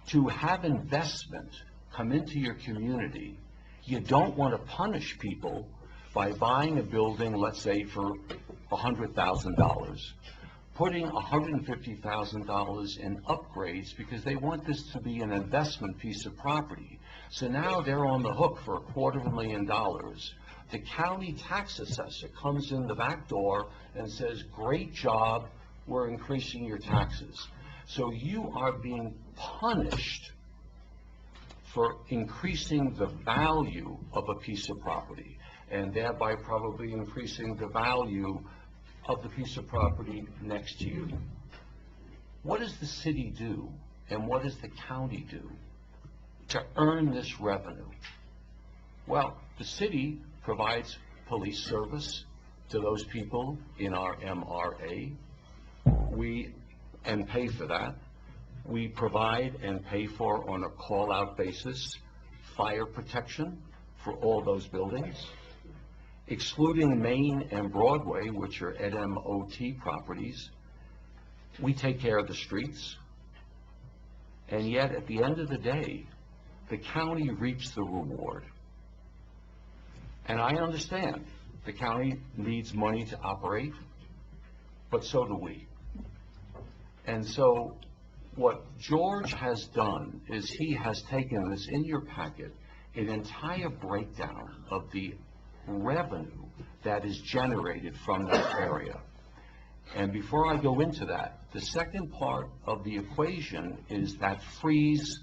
to have investment come into your community, you don't want to punish people by buying a building, let's say, for $100,000, putting $150,000 in upgrades because they want this to be an investment piece of property. So now they're on the hook for $250,000. The county tax assessor comes in the back door and says, great job, we're increasing your taxes. So you are being punished for increasing the value of a piece of property, and thereby probably increasing the value of the piece of property next to you. What does the city do, and what does the county do to earn this revenue? Well, the city provides police service to those people in our MRA. And pay for that. We provide and pay for, on a call-out basis, fire protection for all those buildings. Excluding Main and Broadway, which are NMOT properties, we take care of the streets. And yet, at the end of the day, the county reaps the reward. And I understand the county needs money to operate, but so do we. And so what George has done is he has taken this, in your packet, an entire breakdown of the revenue that is generated from that area. And before I go into that, the second part of the equation is that freeze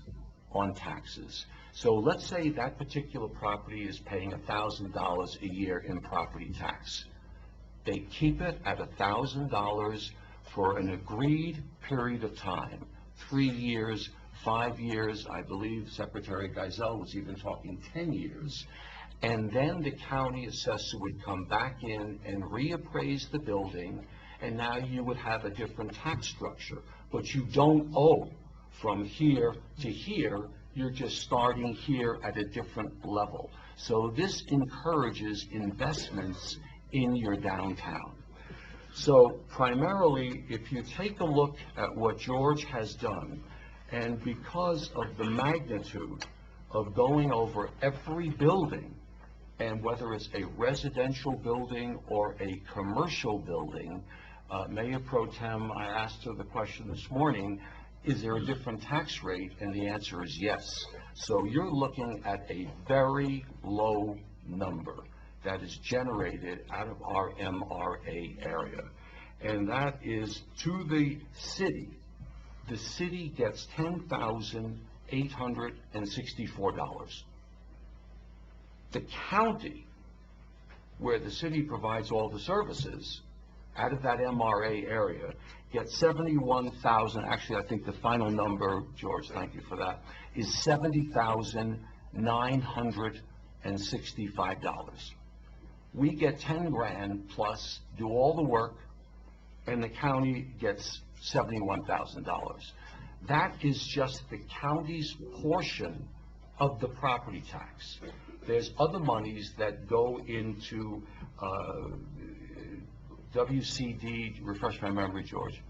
on taxes. So let's say that particular property is paying $1,000 a year in property tax. They keep it at $1,000 for an agreed period of time, 3 years, 5 years, I believe Secretary Geisel was even talking 10 years. And then the county assessor would come back in and reappraise the building, and now you would have a different tax structure. But you don't owe from here to here, you're just starting here at a different level. So this encourages investments in your downtown. So primarily, if you take a look at what George has done, and because of the magnitude of going over every building, and whether it's a residential building or a commercial building, Mayor Pro Tem, I asked her the question this morning, is there a different tax rate? And the answer is yes. So you're looking at a very low number that is generated out of our MRA area. And that is to the city. The city gets $10,864. The county, where the city provides all the services, out of that MRA area, gets 71,000, actually I think the final number, George, thank you for that, is $70,965. We get 10 grand plus, do all the work, and the county gets $71,000. That is just the county's portion of the property tax. There's other monies that go into WCD, refresh my memory, George.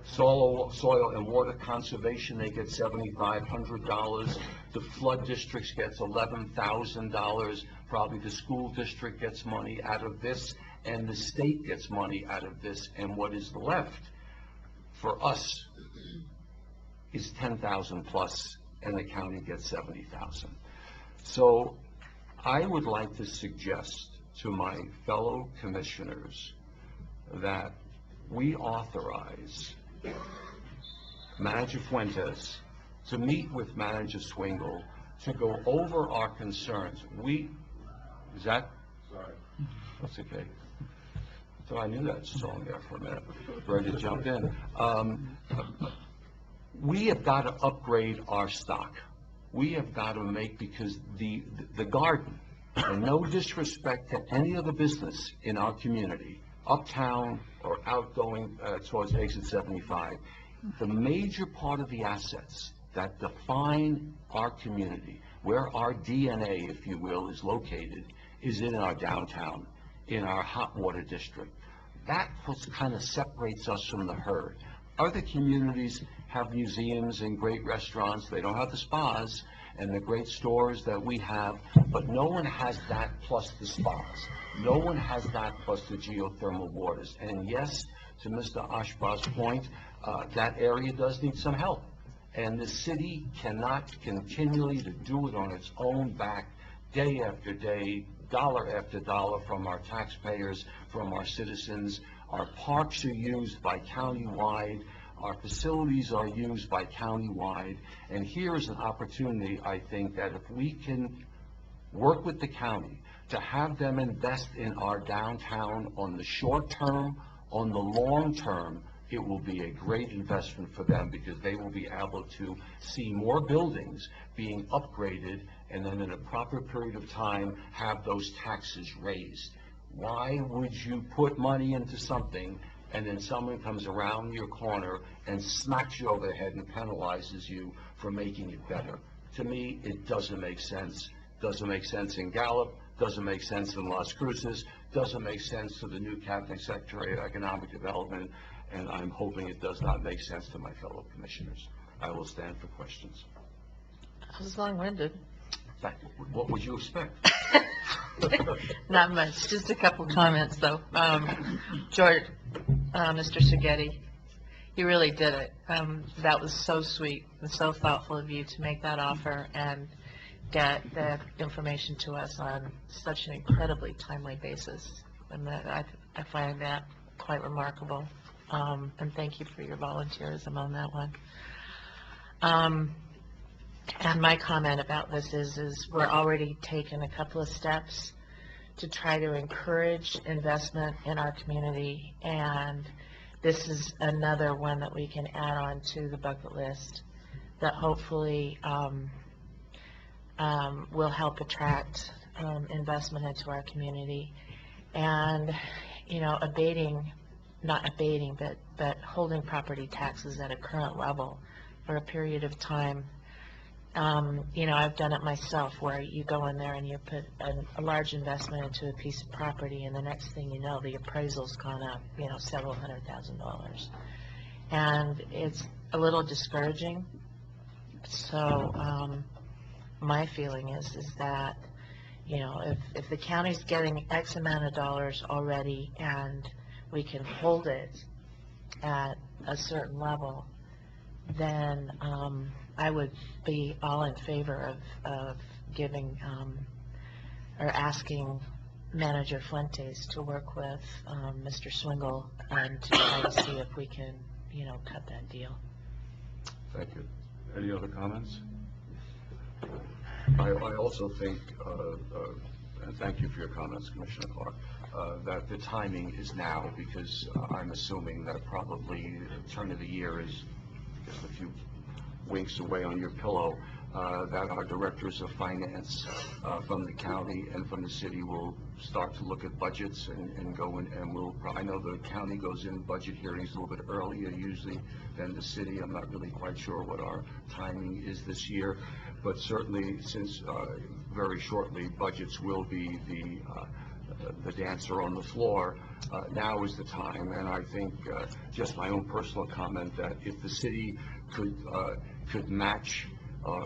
Soil and water conservation, they get $7,500. The flood districts gets $11,000. Probably the school district gets money out of this, and the state gets money out of this. And what is left for us is 10,000 plus, and the county gets 70,000. So I would like to suggest to my fellow commissioners that we authorize Manager Fuentes to meet with Manager Swingle to go over our concerns. Is that? Sorry. That's okay. So I knew that song there for a minute, ready to jump in. We have got to upgrade our stock. We have got to make, because the garden, and no disrespect to any other business in our community, uptown or outgoing towards exit 75, the major part of the assets that define our community, where our DNA, if you will, is located, is in our downtown, in our hot water district. That kind of separates us from the herd. Other communities have museums and great restaurants. They don't have the spas and the great stores that we have, but no one has that plus the spas. No one has that plus the geothermal waters. And yes, to Mr. Ashba's point, that area does need some help. And the city cannot continually to do it on its own back, day after day, dollar after dollar from our taxpayers, from our citizens. Our parks are used by countywide. Our facilities are used by countywide. And here is an opportunity, I think, that if we can work with the county to have them invest in our downtown on the short term, on the long term, it will be a great investment for them, because they will be able to see more buildings being upgraded, and then in a proper period of time have those taxes raised. Why would you put money into something and then someone comes around your corner and smacks you over the head and penalizes you for making it better? To me, it doesn't make sense. Doesn't make sense in Gallup, doesn't make sense in Las Cruces, doesn't make sense to the new Cabinet Secretary of Economic Development, and I'm hoping it does not make sense to my fellow commissioners. I will stand for questions. That was long-winded. What would you expect? Not much, just a couple comments, though. George, Mr. Seghetti, you really did it. That was so sweet and so thoughtful of you to make that offer and get that information to us on such an incredibly timely basis. And that, I find that quite remarkable. And thank you for your volunteerism on that one. And my comment about this is we're already taking a couple of steps to try to encourage investment in our community, and this is another one that we can add on to the bucket list that hopefully will help attract investment into our community. And, you know, not abating, but holding property taxes at a current level for a period of time. You know, I've done it myself, where you go in there and you put a large investment into a piece of property, and the next thing you know, the appraisal's gone up, you know, several $100,000. And it's a little discouraging. So my feeling is that, you know, if the county's getting X amount of dollars already and we can hold it at a certain level, then I would be all in favor of giving or asking Manager Fuentes to work with Mr. Swingle and to try to see if we can, cut that deal. Thank you. Any other comments? I also think, and thank you for your comments, Commissioner Clark, that the timing is now, because I'm assuming that probably the turn of the year is just a few winks away on your pillow, that our directors of finance from the county and from the city will start to look at budgets and go in, and I know the county goes in budget hearings a little bit earlier usually than the city. I'm not really quite sure what our timing is this year, but certainly since very shortly budgets will be the dancer on the floor, now is the time. And I think just my own personal comment that if the city could match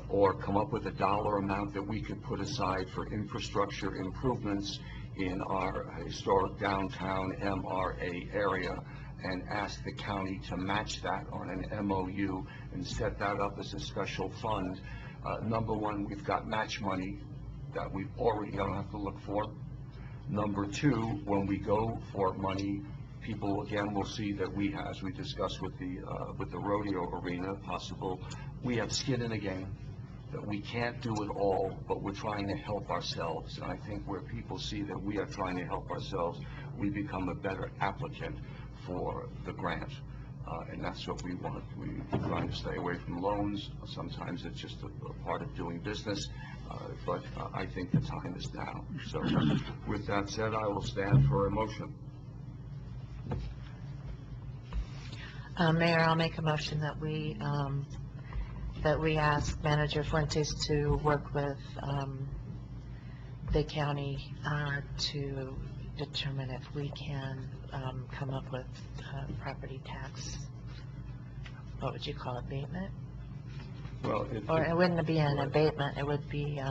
or come up with a dollar amount that we could put aside for infrastructure improvements in our historic downtown MRA area, and ask the county to match that on an MOU and set that up as a special fund. Number one, we've got match money that we already don't have to look for. Number two, when we go for money, people again will see that we have, as we discussed with the rodeo arena, we have skin in the game, that we can't do it all, but we're trying to help ourselves. And I think where people see that we are trying to help ourselves, we become a better applicant for the grant. And that's what we want. We're trying to stay away from loans. Sometimes it's just a part of doing business. But I think the time is now. So with that said, I will stand for a motion. Mayor, I'll make a motion that we ask Manager Fuentes to work with the county to determine if we can come up with property tax, what would you call it, abatement? Well, Or it wouldn't be an abatement, it would be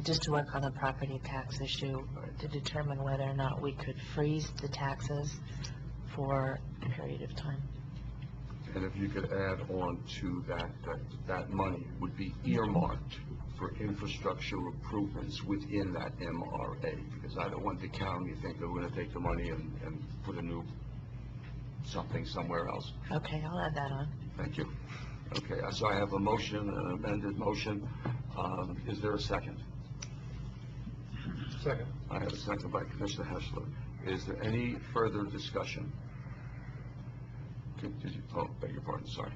just to work on the property tax issue to determine whether or not we could freeze the taxes for a period of time. And if you could add on to that money would be earmarked for infrastructure improvements within that MRA, because I don't want the county to think they're going to take the money and put a new something somewhere else. Okay, I'll add that on. Thank you. Okay, so I have a motion, an amended motion. Is there a second? Second. I have a second by Commissioner Heschler. Is there any further discussion? Beg your pardon, sorry.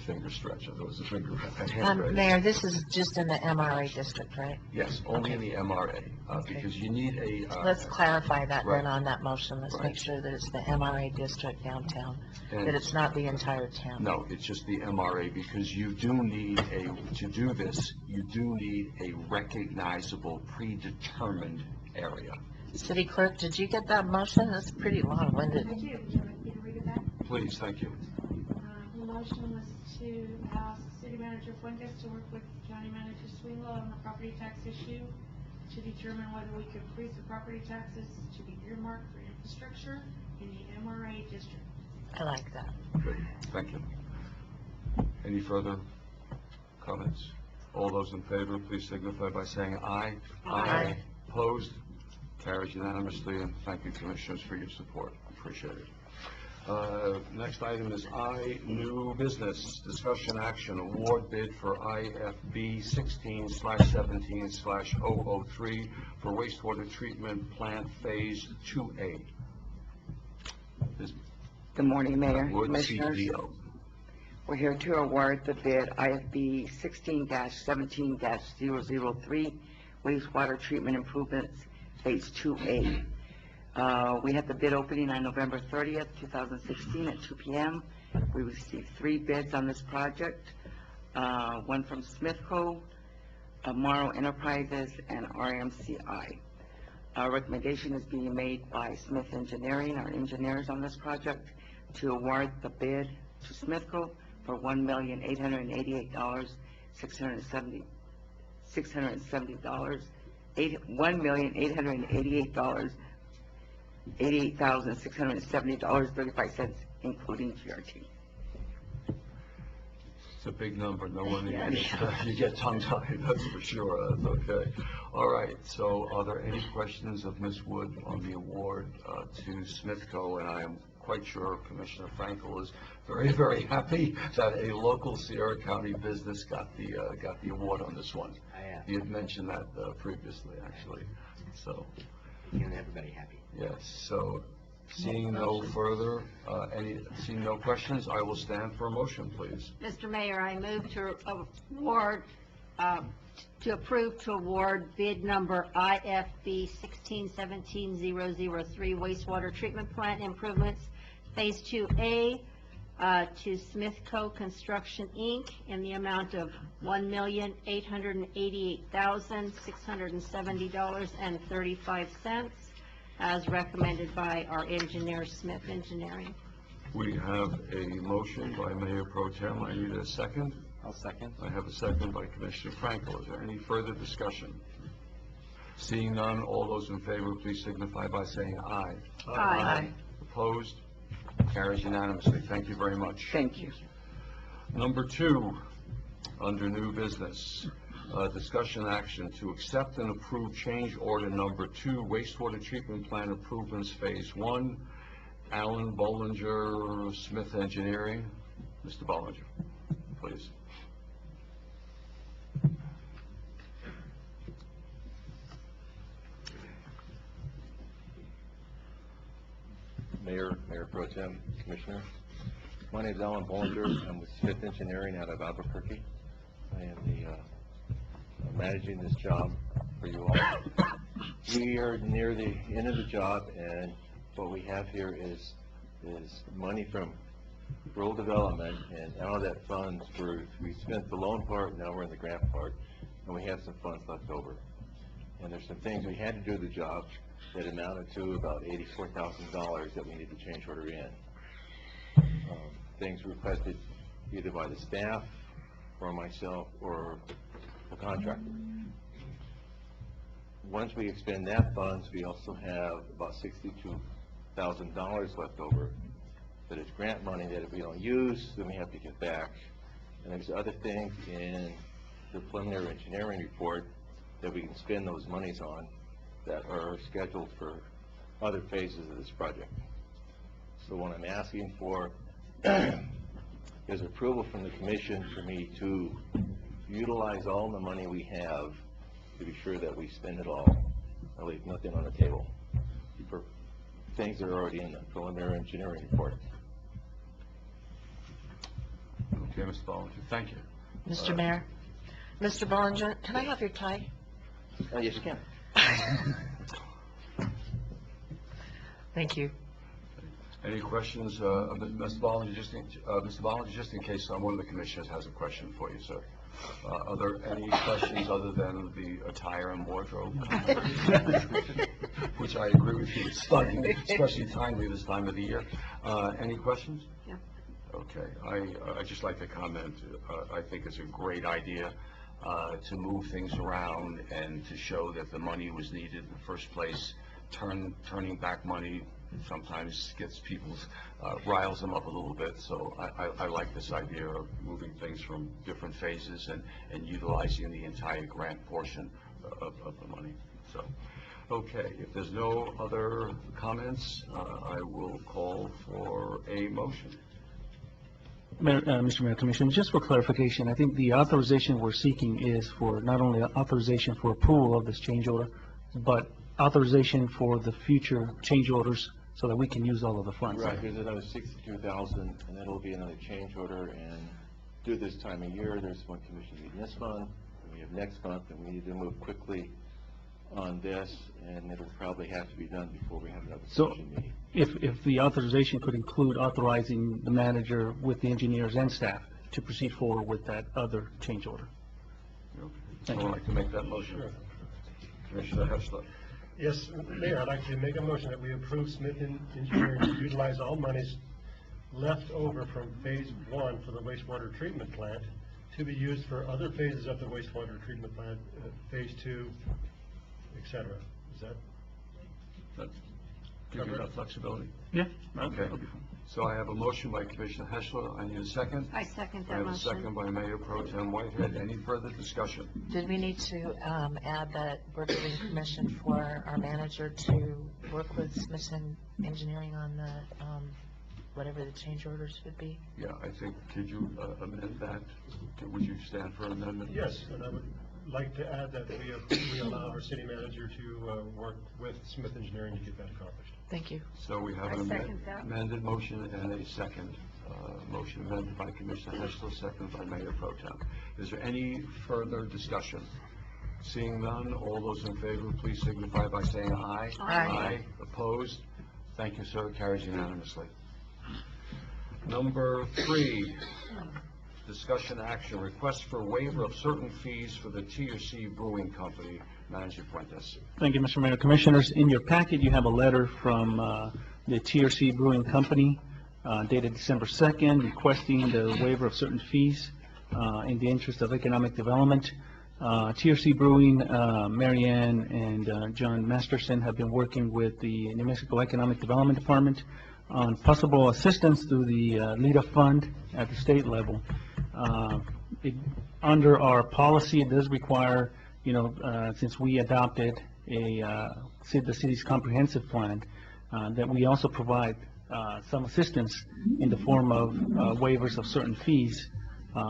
Finger stretch. I thought it was a finger. Mayor, this is just in the MRA district, right? Yes, only in the MRA, because you need a... Let's clarify that right. then on that motion. Let's make sure that it's the MRA district downtown, that it's not the entire town. No, it's just the MRA, because you do need to do this, you do need a recognizable, predetermined area. City Clerk, did you get that motion? That's pretty long-winded. I do. Would you like me to read it back? Please, thank you. The motion was to ask City Manager Fuentes to work with County Manager Swingle on the property tax issue to determine whether we could freeze the property taxes to be earmarked for infrastructure in the MRA district. I like that. Good, thank you. Any further comments? All those in favor, please signify by saying aye. Aye. Opposed? Carries unanimously, and thank you, Commissioners, for your support. Appreciate it. Next item is new business, discussion action, award bid for IFB 16/17/003 for wastewater treatment plant phase 2A. Good morning, Mayor, Wood Commissioners. CEO. We're here to award the bid IFB 16-17-003 wastewater treatment improvements phase 2A. We had the bid opening on November 30th, 2016 at 2 p.m. We received 3 bids on this project, one from Smithco, Morrow Enterprises, and RMCI. Our recommendation is being made by Smith Engineering, our engineers on this project, to award the bid to Smithco for $1,888,670. $1,888,670.35, including GRT. a big number, no wonder Yeah. you get tongue-tied, that's for sure, that's okay. All right, so are there any questions of Ms. Wood on the award to Smithco? And I am quite sure Commissioner Frankel is very, very happy that a local Sierra County business got the award on this one. I am. You had mentioned that previously, actually, so. Making everybody happy. Yes, so seeing no further, seeing no questions, I will stand for a motion, please. Mr. Mayor, I move to approve to award bid number IFB 1617003 wastewater treatment plant improvements, Phase 2A, to Smithco Construction, Inc., in the amount of $1,888,670.35, as recommended by our engineer, Smith Engineering. We have a motion by Mayor Pro Tem. I need a second. I'll second. I have a second by Commissioner Frankel. Is there any further discussion? Seeing none, all those in favor, please signify by saying aye. Aye. Opposed? Carries unanimously. Thank you very much. Thank you. Number 2, under new business, discussion action to accept and approve change order number 2, wastewater treatment plant improvements, Phase 1, Allen Bollinger, Smith Engineering. Mr. Bollinger, please. Mayor Pro Tem, Commissioner. My name is Alan Bollinger. I'm with Smith Engineering out of Albuquerque. I am managing this job for you all. We are near the end of the job, and what we have here is money from rural development, and out of that funds, we spent the loan part, now we're in the grant part, and we have some funds left over. And there's some things we had to do the job that amounted to about $84,000 that we need to change order in. Things requested either by the staff or myself or the contractor. Once we expend that funds, we also have about $62,000 left over that is grant money that if we don't use, then we have to get back. And there's other things in the preliminary engineering report that we can spend those monies on that are scheduled for other phases of this project. So what I'm asking for is approval from the commission for me to utilize all the money we have to be sure that we spend it all and leave nothing on the table for things that are already in the preliminary engineering report. Okay, Mr. Bollinger, thank you. Mr. Mayor, Mr. Bollinger, can I have your tie? Yes, you can. Thank you. Any questions, Mr. Bollinger, just in case one of the commissioners has a question for you, sir? Are there any questions other than the attire and wardrobe? Which I agree with you, it's stunning, especially timely this time of the year. Any questions? Yeah. Okay, I'd just like to comment, I think it's a great idea to move things around and to show that the money was needed in the first place. Turning back money sometimes gets people, riles them up a little bit, so I like this idea of moving things from different phases and utilizing the entire grant portion of the money. So, okay, if there's no other comments, I will call for a motion. Mr. Mayor, Commissioner, just for clarification, I think the authorization we're seeking is for not only authorization for approval of this change order, but authorization for the future change orders so that we can use all of the funds. Right, there's another $62,000, and that'll be another change order, and due this time of year, there's one commission meeting this month, and we have next month, and we need to move quickly on this, and it'll probably have to be done before we have another commission meeting. If the authorization could include authorizing the manager with the engineers and staff to proceed forward with that other change order. Okay. I'd like to make that motion. Sure. Commissioner Hessler. Yes, Mayor, I'd like to make a motion that we approve Smith Engineering to utilize all monies left over from Phase 1 for the wastewater treatment plant to be used for other phases of the wastewater treatment plant, Phase 2, et cetera. Is that? Give you enough flexibility? Yeah. Okay. So I have a motion by Commissioner Heschler. I need a second. I second I that have a motion. second by Mayor Pro Tem Whitehead. Any further discussion? Did we need to add that we're giving permission for our manager to work with Smithson Engineering on the, whatever the change orders would be? Yeah, I think, could you amend that? Would you stand for amendment? Yes, and I would like to add that we allow our city manager to work with Smith Engineering to get that accomplished. Thank you. So we have I an second that. amended motion and a second. Motion amended by Commissioner Heschler, seconded by Mayor Pro Tem. Is there any further discussion? Seeing none, all those in favor, please signify by saying aye. Aye. Opposed? Thank you, sir. Carries unanimously. Number 3, discussion action, request for waiver of certain fees for the T&C Brewing Company. Manager Fuentes. Thank you, Mr. Mayor. Commissioners, in your packet, you have a letter from the TRC Brewing Company dated December 2nd, requesting the waiver of certain fees in the interest of economic development. TRC Brewing, Mary Ann and John Masterson have been working with the New Mexico Economic Development Department on possible assistance through the LIDA fund at the state level. Under our policy, it does require, since we adopted the city's comprehensive plan, that we also provide some assistance in the form of waivers of certain fees.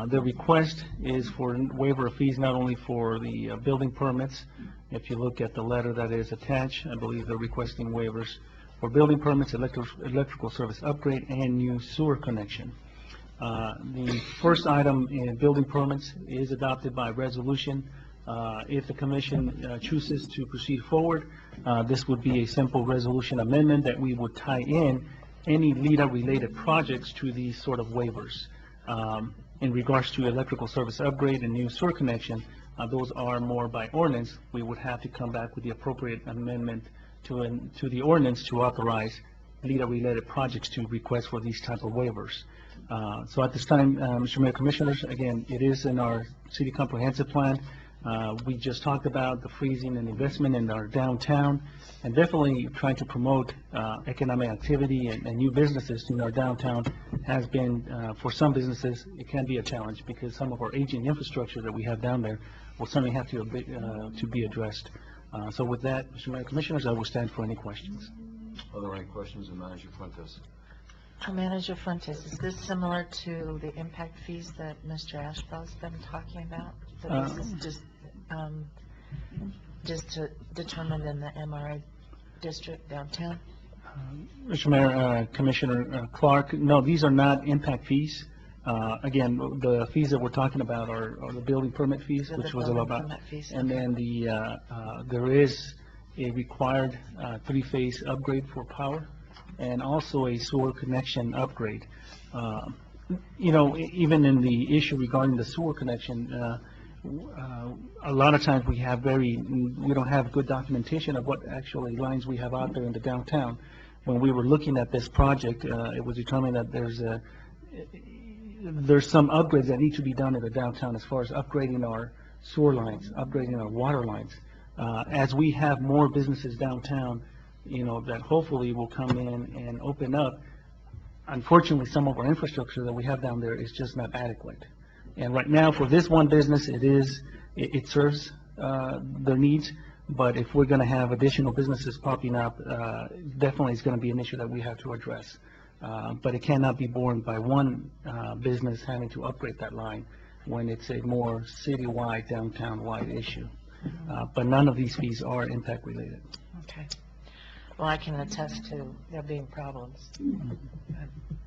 The request is for waiver of fees not only for the building permits. If you look at the letter that is attached, I believe they're requesting waivers for building permits, electrical service upgrade, and new sewer connection. The first item in building permits is adopted by resolution. If the commission chooses to proceed forward, this would be a simple resolution amendment that we would tie in any LIDA-related projects to these sort of waivers. In regards to electrical service upgrade and new sewer connection, those are more by ordinance. We would have to come back with the appropriate amendment to the ordinance to authorize LIDA-related projects to request for these type of waivers. So at this time, Mr. Mayor, Commissioners, again, it is in our city comprehensive plan. We just talked about the freezing and investment in our downtown, and definitely trying to promote economic activity and new businesses in our downtown has been, for some businesses, it can be a challenge because some of our aging infrastructure that we have down there will certainly have to be addressed. So with that, Mr. Mayor, Commissioners, I will stand for any questions. Are there any questions of Manager Fuentes? Manager Fuentes, is this similar to the impact fees that Mr. Ashbell's been talking about? That this is just determined in the MRI district downtown? Mr. Mayor, Commissioner Clark, no, these are not impact fees. Again, the fees that we're talking about are the building permit fees, which was about, and then there is a required three-phase upgrade for power, and also a sewer connection upgrade. Even in the issue regarding the sewer connection, a lot of times we don't have good documentation of what actually lines we have out there in the downtown. When we were looking at this project, it was determined that there's some upgrades that need to be done in the downtown as far as upgrading our sewer lines, upgrading our water lines. As we have more businesses downtown, that hopefully will come in and open up. Unfortunately, some of our infrastructure that we have down there is just not adequate. And right now, for this one business, it serves their needs. But if we're going to have additional businesses popping up, definitely it's going to be an issue that we have to address. But it cannot be borne by one business having to upgrade that line when it's a more citywide, downtown-wide issue. But none of these fees are impact related. Okay. Well, I can attest to there being problems.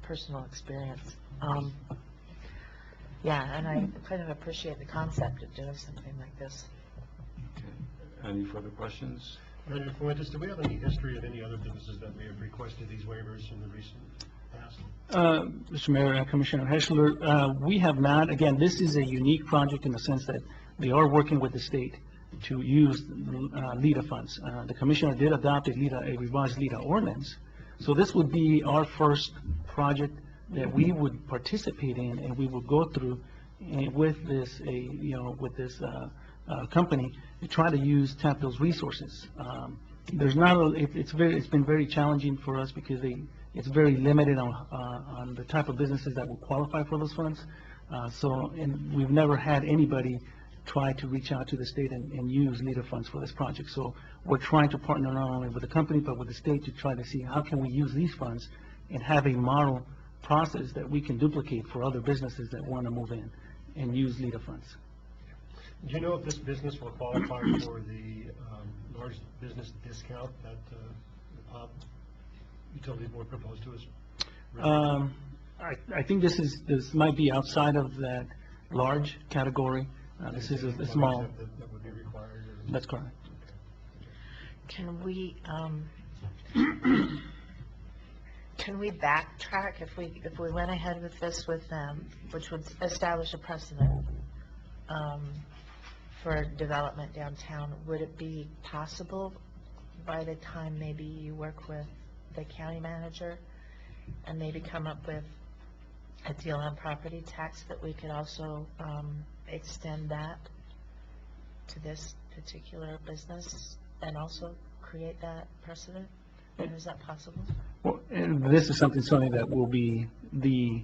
Personal experience. Yeah, and I kind of appreciate the concept of doing something like this. Any further questions? Manager Fuentes, do we have any history of any other businesses that may have requested these waivers in the recent past? Mr. Mayor, Commissioner Heschler, we have not. Again, this is a unique project in the sense that they are working with the state to use LIDA funds. The Commissioner did adopt a revised LIDA ordinance. So this would be our first project that we would participate in, and we would go through with this, company to try to tap those resources. It's been very challenging for us because it's very limited on the type of businesses that will qualify for those funds. And we've never had anybody try to reach out to the state and use LEADER funds for this project. So we're trying to partner not only with the company, but with the state to try to see how can we use these funds and have a model process that we can duplicate for other businesses that want to move in and use LEADER funds. Do you know if this business will qualify for the large business discount that the pub utility board proposed to us? I think this might be outside of that large category. This is a small. That would be required? That's correct. Can we backtrack if we went ahead with this with them, which would establish a precedent for development downtown? Would it be possible by the time maybe you work with the county manager and maybe come up with a deal on property tax that we could also extend that to this particular business and also create that precedent? And is that possible? Well, and this is something that will be the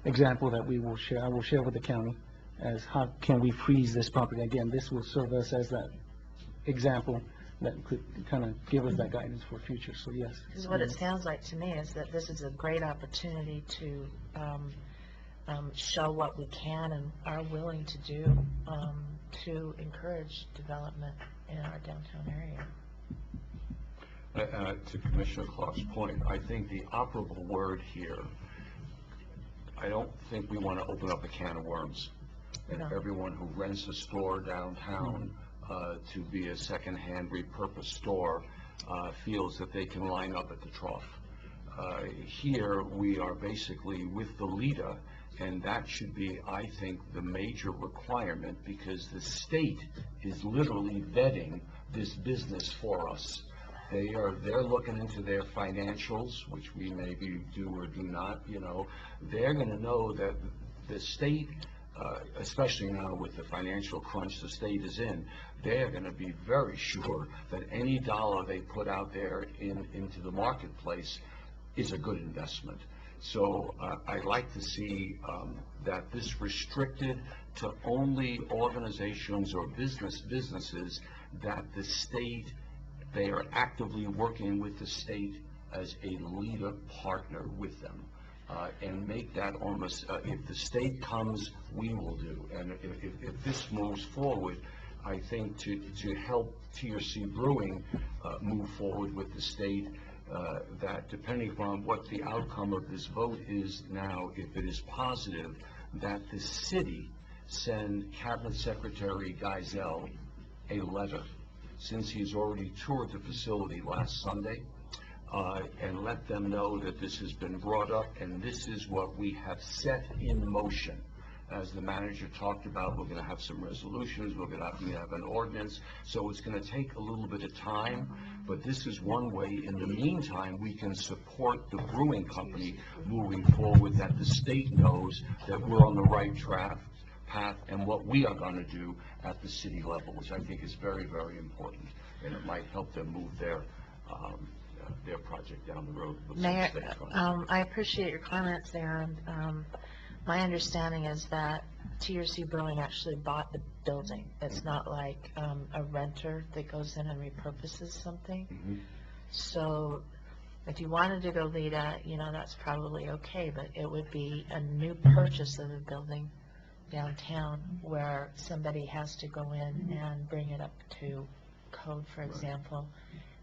example that we will share. I will share with the county as how can we freeze this property. Again, this will serve us as that example that could kind of give us that guidance for future. So yes. Because what it sounds like to me is that this is a great opportunity to show what we can and are willing to do to encourage development in our downtown area. To Commissioner Clark's point, I think the operable word here, I don't think we want to open up a can of worms. And everyone who rents a store downtown to be a second-hand repurposed store feels that they can line up at the trough. Here we are basically with the LEADER, and that should be, I think, the major requirement, because the state is literally vetting this business for us. They're looking into their financials, which we maybe do or do not, They're going to know that the state, especially now with the financial crunch the state is in, they're going to be very sure that any dollar they put out there into the marketplace is a good investment. So I'd like to see that this restricted to only organizations or businesses that the state, they are actively working with the state as a LEADER partner with them. And make that almost, if the state comes, we will do. And if this moves forward, I think to help TRC Brewing move forward with the state, that depending upon what the outcome of this vote is now, if it is positive, that the city send Cabinet Secretary Geisel a letter, since he's already toured the facility last Sunday, and let them know that this has been brought up and this is what we have set in motion. As the manager talked about, we're going to have some resolutions, we're going to have an ordinance, so it's going to take a little bit of time, but this is one way. In the meantime, we can support the brewing company moving forward, that the state knows that we're on the right path and what we are going to do at the city level, which I think is very, very important, and it might help them move their project down the road. Mayor, I appreciate your comments there. And my understanding is that TRC Brewing actually bought the building. It's not like a renter that goes in and repurposes something. Mm-hmm. So if you wanted to go LEADER, that's probably okay, but it would be a new purchase of a building downtown where somebody has to go in and bring it up to code, for example,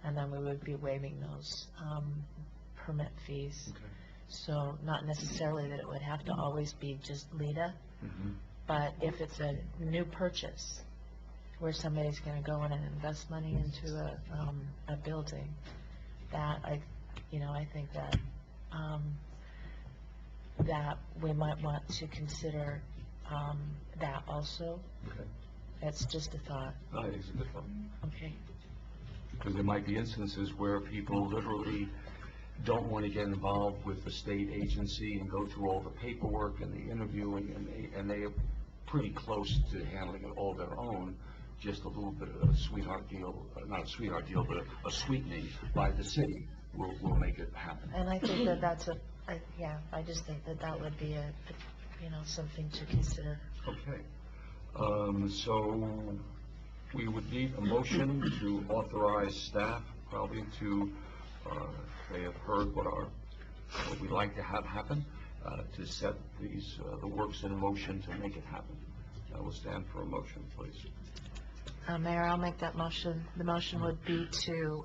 and then we would be waiving those permit fees. Okay. So not necessarily that it would have to always be just LEADER, but if it's a new purchase where somebody's going to go in and invest money into a building, that I think that that we might want to consider that also. Okay. That's just a thought. I think it's a good thought. Okay. Because there might be instances where people literally don't want to get involved with the state agency and go through all the paperwork and the interviewing, and they are pretty close to handling it all their own. Just a little bit of a sweetheart deal, not a sweetheart deal, but a sweetening by the city we'll make it happen. And I think that that's I just think that that would be something to consider. Okay. So we would need a motion to authorize staff probably to, they have heard what we'd like to have happen, to set the works in motion to make it happen. I will stand for a motion, please. Mayor, I'll make that motion. The motion would be to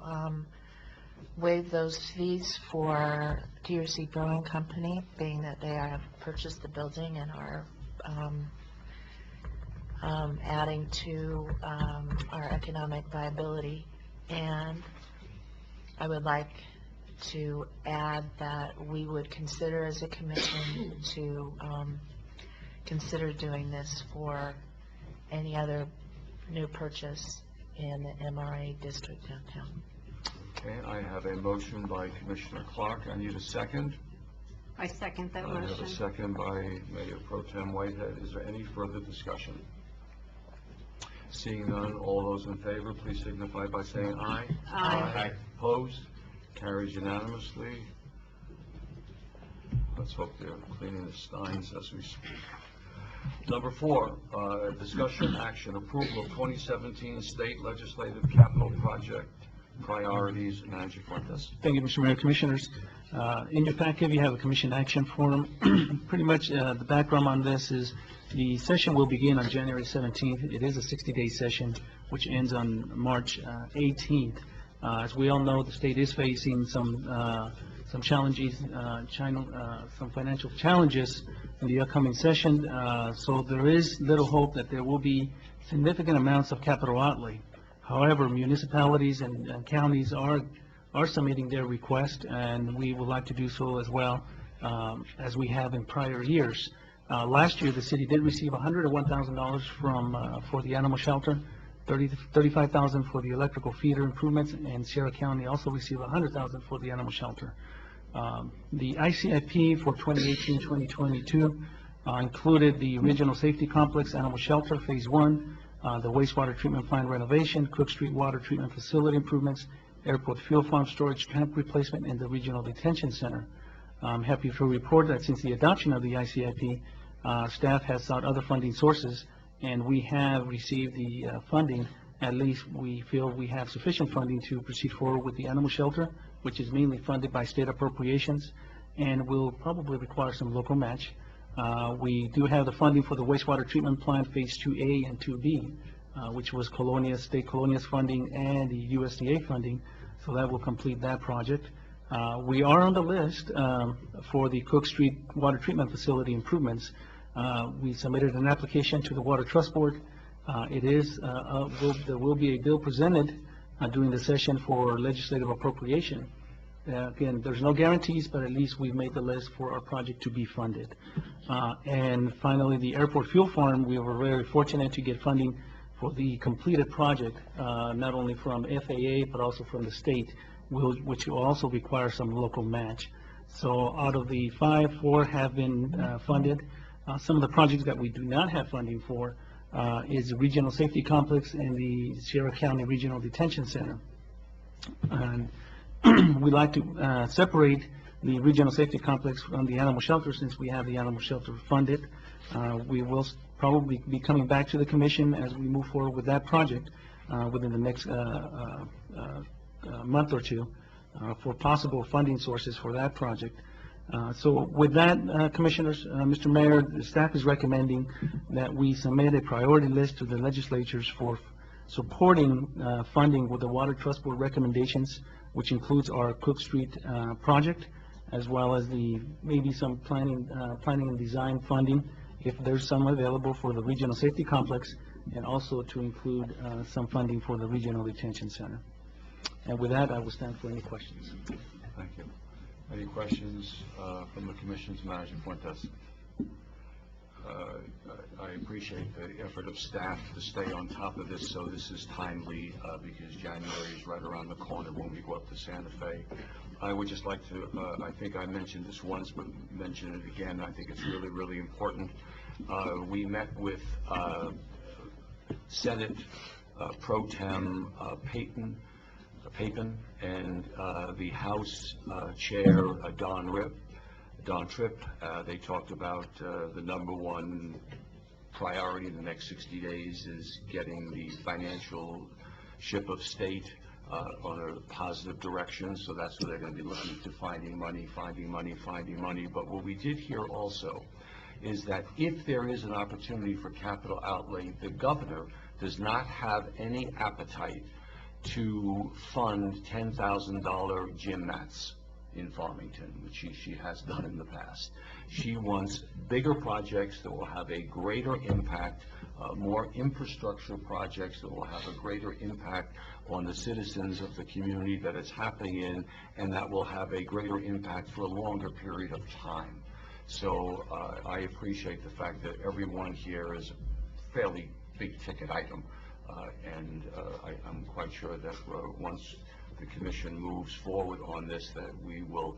waive those fees for TRC Brewing Company, being that they have purchased the building and are adding to our economic viability. And I would like to add that we would consider as a commission to consider doing this for any other new purchase in the MRA district downtown. Okay, I have a motion by Commissioner Clark. I need a second. I second that I have motion. a second by Mayor Pro Tem Whitehead. Is there any further discussion? Seeing none, all those in favor, please signify by saying aye. Aye. Opposed? Carries unanimously. Let's hope they're cleaning the steins as we speak. Number 4, discussion action approval of 2017 state legislative capital project priorities. Manager Fuentes. Thank you, Mr. Mayor, Commissioners. In your packet, you have a commission action form. Pretty much the background on this is the session will begin on January 17th. It is a 60-day session, which ends on March 18th. As we all know, the state is facing some challenges, some financial challenges in the upcoming session. So there is little hope that there will be significant amounts of capital outlay. However, municipalities and counties are submitting their request, and we would like to do so as well as we have in prior years. Last year, the city did receive $101,000 for the animal shelter, $35,000 for the electrical feeder improvements, and Sierra County also received $100,000 for the animal shelter. The ICIP for 2018-2022 included the regional safety complex, animal shelter, phase 1, the wastewater treatment plant renovation, Cook Street water treatment facility improvements, airport fuel farm storage tank replacement, and the regional detention center. I'm happy to report that since the adoption of the ICIP, staff has sought other funding sources, and we have received the funding. At least we feel we have sufficient funding to proceed forward with the animal shelter, which is mainly funded by state appropriations and will probably require some local match. We do have the funding for the wastewater treatment plant phase 2A and 2B, which was state Colonias funding and the USDA funding, so that will complete that project. We are on the list for the Cook Street water treatment facility improvements. We submitted an application to the Water Trust Board. There will be a bill presented during the session for legislative appropriation. Again, there's no guarantees, but at least we've made the list for our project to be funded. And finally, the airport fuel farm, we were very fortunate to get funding for the completed project, not only from FAA, but also from the state, which will also require some local match. So out of the 5, 4 have been funded. Some of the projects that we do not have funding for is the regional safety complex and the Sierra County Regional Detention Center. And we'd like to separate the regional safety complex from the animal shelter since we have the animal shelter funded. We will probably be coming back to the commission as we move forward with that project within the next month or two for possible funding sources for that project. So with that, Commissioners, Mr. Mayor, the staff is recommending that we submit a priority list to the legislatures for supporting funding with the Water Trust Board recommendations, which includes our Cook Street project, as well as maybe some planning and design funding, if there's some available for the regional safety complex, and also to include some funding for the regional detention center. And with that, I will stand for any questions. Thank you. Any questions from the Commission's Manager Fuentes? I appreciate the effort of staff to stay on top of this, so this is timely because January is right around the corner when we go up to Santa Fe. I would just like to, I think I mentioned this once, but mention it again. I think it's really, really important. We met with Senate Pro Tem Payton Papin, and the House Chair, Don Tripp. They talked about the number one priority in the next 60 days is getting the financial ship of state on a positive direction, so that's where they're going to be looking to finding money. But what we did hear also is that if there is an opportunity for capital outlay, the governor does not have any appetite to fund $10,000 gym mats in Farmington, which she has done in the past. She wants bigger projects that will have a greater impact, more infrastructure projects that will have a greater impact on the citizens of the community that it's happening in, and that will have a greater impact for a longer period of time. So I appreciate the fact that everyone here is a fairly big ticket item, and I'm quite sure that once the commission moves forward on this, that we will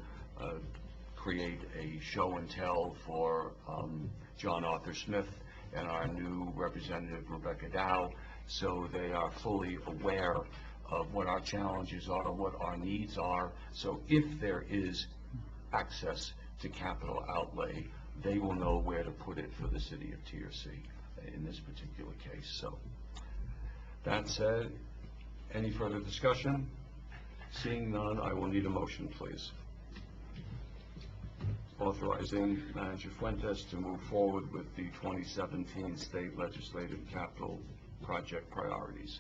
create a show and tell for John Arthur Smith and our new representative Rebecca Dow, so they are fully aware of what our challenges are, what our needs are. So if there is access to capital outlay, they will know where to put it for the city of TRC in this particular case. So that said, any further discussion? Seeing none, I will need a motion, please. Authorizing Manager Fuentes to move forward with the 2017 state legislative capital project priorities.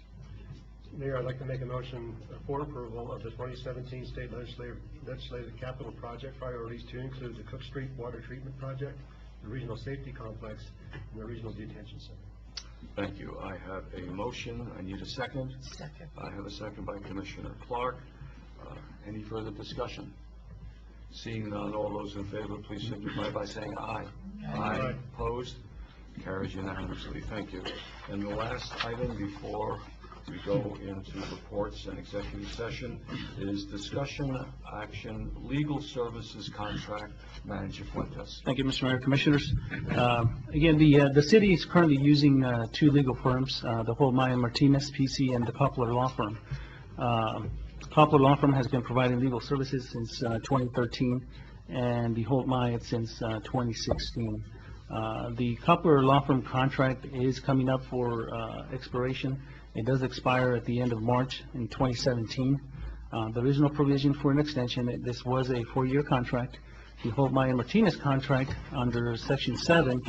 Mayor, I'd like to make a motion for approval of the 2017 state legislative capital project priorities to include the Cook Street Water Treatment Project, the Regional Safety Complex, and the Regional Detention Center. Thank you. I have a motion. I need a second. Second. I have a second by Commissioner Clark. Any further discussion? Seeing none, all those in favor, please signify by saying aye. Aye. Opposed? Carries unanimously. Thank you. And the last item before we go into reports and executive session is discussion action legal services contract. Manager Fuentes. Thank you, Mr. Mayor, Commissioners. Again, the city is currently using two legal firms, the Holtmeyer Martinez PC and the Coupler Law Firm. Coupler Law Firm has been providing legal services since 2013, and the Holtmeyer since 2016. The Coupler Law Firm contract is coming up for expiration. It does expire at the end of March in 2017. There is no provision for an extension. This was a 4-year contract. The Holtmeyer Martinez contract under Section 7,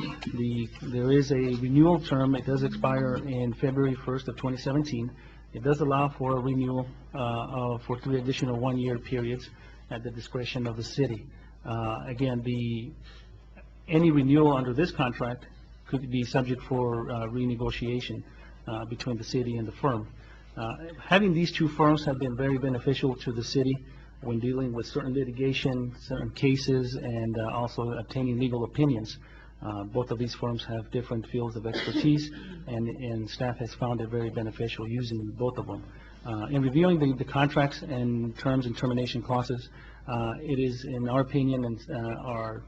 there is a renewal term. It does expire in February 1st of 2017. It does allow for a renewal for 3 additional 1-year periods at the discretion of the city. Again, any renewal under this contract could be subject for renegotiation between the city and the firm. Having these two firms have been very beneficial to the city when dealing with certain litigation, certain cases, and also obtaining legal opinions. Both of these firms have different fields of expertise, and staff has found it very beneficial using both of them. In reviewing the contracts and terms and termination clauses, it is, in our opinion, and our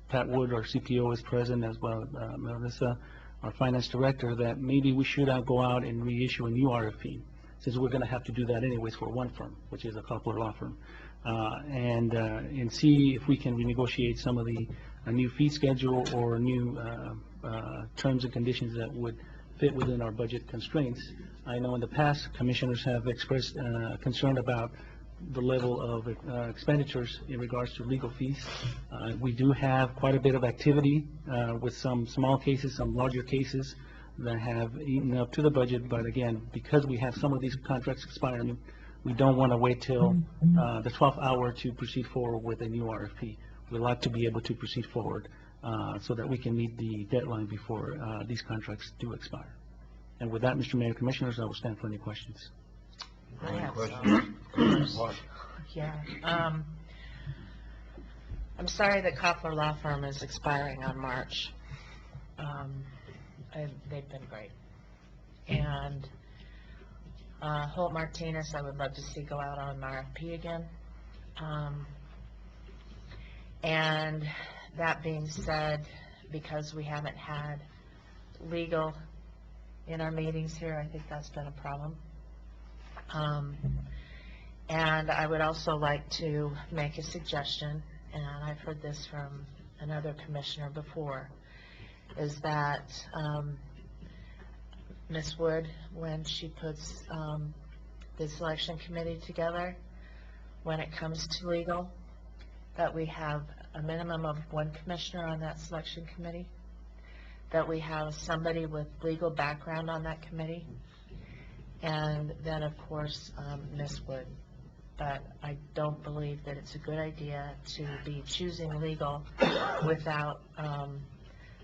Pat Wood, our CPO, is present, as well as Melissa, our finance director, that maybe we should go out and reissue a new RFP, since we're going to have to do that anyways for one firm, which is a Coupler Law Firm, and see if we can renegotiate some of a new fee schedule or new terms and conditions that would fit within our budget constraints. I know in the past, commissioners have expressed concern about the level of expenditures in regards to legal fees. We do have quite a bit of activity with some small cases, some larger cases that have eaten up to the budget, but again, because we have some of these contracts expiring, we don't want to wait till the 12th hour to proceed forward with a new RFP. We'd like to be able to proceed forward so that we can meet the deadline before these contracts do expire. And with that, Mr. Mayor, Commissioners, I will stand for any questions. I have some. Yeah. I'm sorry that Coupler Law Firm is expiring on March. They've been great. And Holt Martinez, I would love to see go out on an RFP again. And that being said, because we haven't had legal in our meetings here, I think that's been a problem. And I would also like to make a suggestion, and I've heard this from another commissioner before, is that Ms. Wood, when she puts the selection committee together, when it comes to legal, that we have a minimum of one commissioner on that selection committee, that we have somebody with legal background on that committee, and then, of course, Ms. Wood. But I don't believe that it's a good idea to be choosing legal without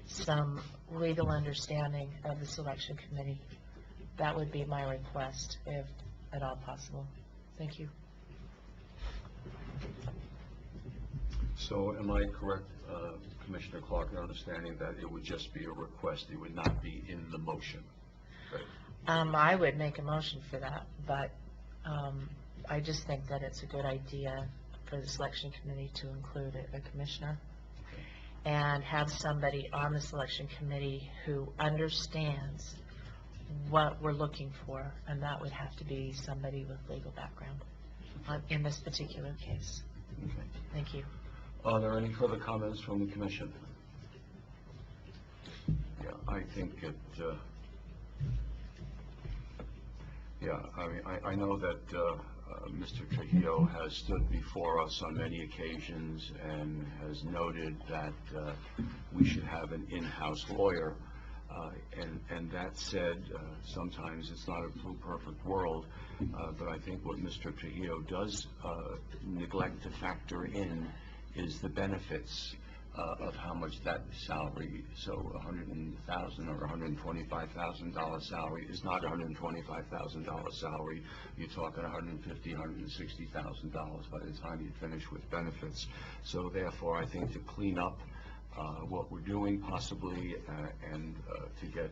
some legal understanding of the selection committee. That would be my request, if at all possible. Thank you. So am I correct, Commissioner Clark, in understanding that it would just be a request, it would not be in the motion? Right. I would make a motion for that, but I just think that it's a good idea for the selection committee to include a commissioner and have somebody on the selection committee who understands what we're looking for, and that would have to be somebody with legal background in this particular case. Okay. Thank you. Are there any further comments from the commission? Yeah, I think it, I know that Mr. Trujillo has stood before us on many occasions and has noted that we should have an in-house lawyer. And that said, sometimes it's not a perfect world, but I think what Mr. Trujillo does neglect to factor in is the benefits of how much that salary, so $100,000 or $125,000 salary is not $125,000 salary. You're talking $150,000, $160,000 by the time you finish with benefits. So therefore, I think to clean up what we're doing possibly and to get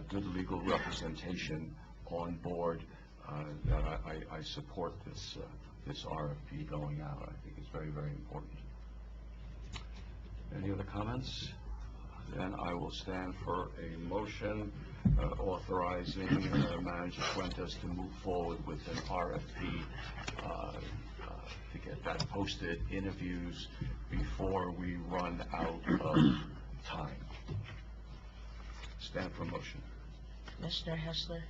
good legal representation on board, that I support this RFP going out. I think it's very, very important. Any other comments? Then I will stand for a motion authorizing Manager Fuentes to move forward with an RFP to get that posted, interviews before we run out of time. Stand for motion. Commissioner Heschler,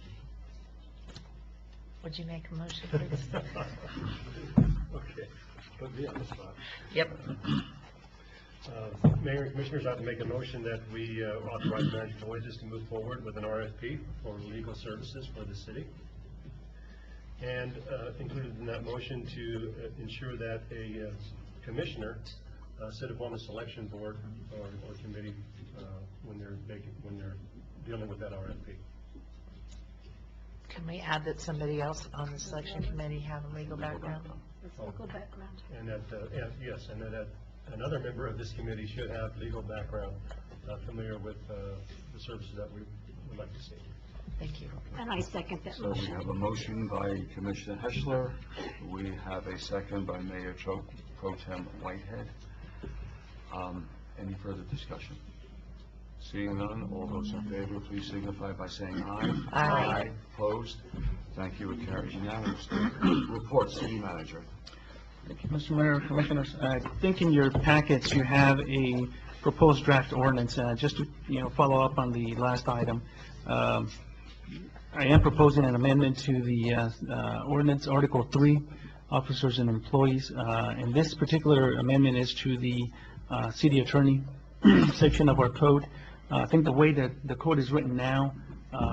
would you make a motion, please? Okay, put me on the spot. Yep. Mayor and Commissioners, I'd like to make a motion that we authorize Manager Fuentes to move forward with an RFP for legal services for the city. And included in that motion to ensure that a commissioner sit upon the selection board or committee when they're dealing with that RFP. Can we add that somebody else on the selection committee have a legal background? Legal background. And that, yes, and that another member of this committee should have legal background, familiar with the services that we would like to see. Thank you. And I second that So we motion. have a motion by Commissioner Heschler. We have a second by Mayor Pro Tem Whitehead. Any further discussion? Seeing none, all those in favor, please signify by saying aye. Aye. Opposed? Thank you. It carries unanimously. Report, City Manager. Thank you, Mr. Mayor, Commissioners. I think in your packets you have a proposed draft ordinance. Just to follow up on the last item, I am proposing an amendment to the ordinance, Article 3, Officers and Employees. And this particular amendment is to the city attorney section of our code. I think the way that the code is written now,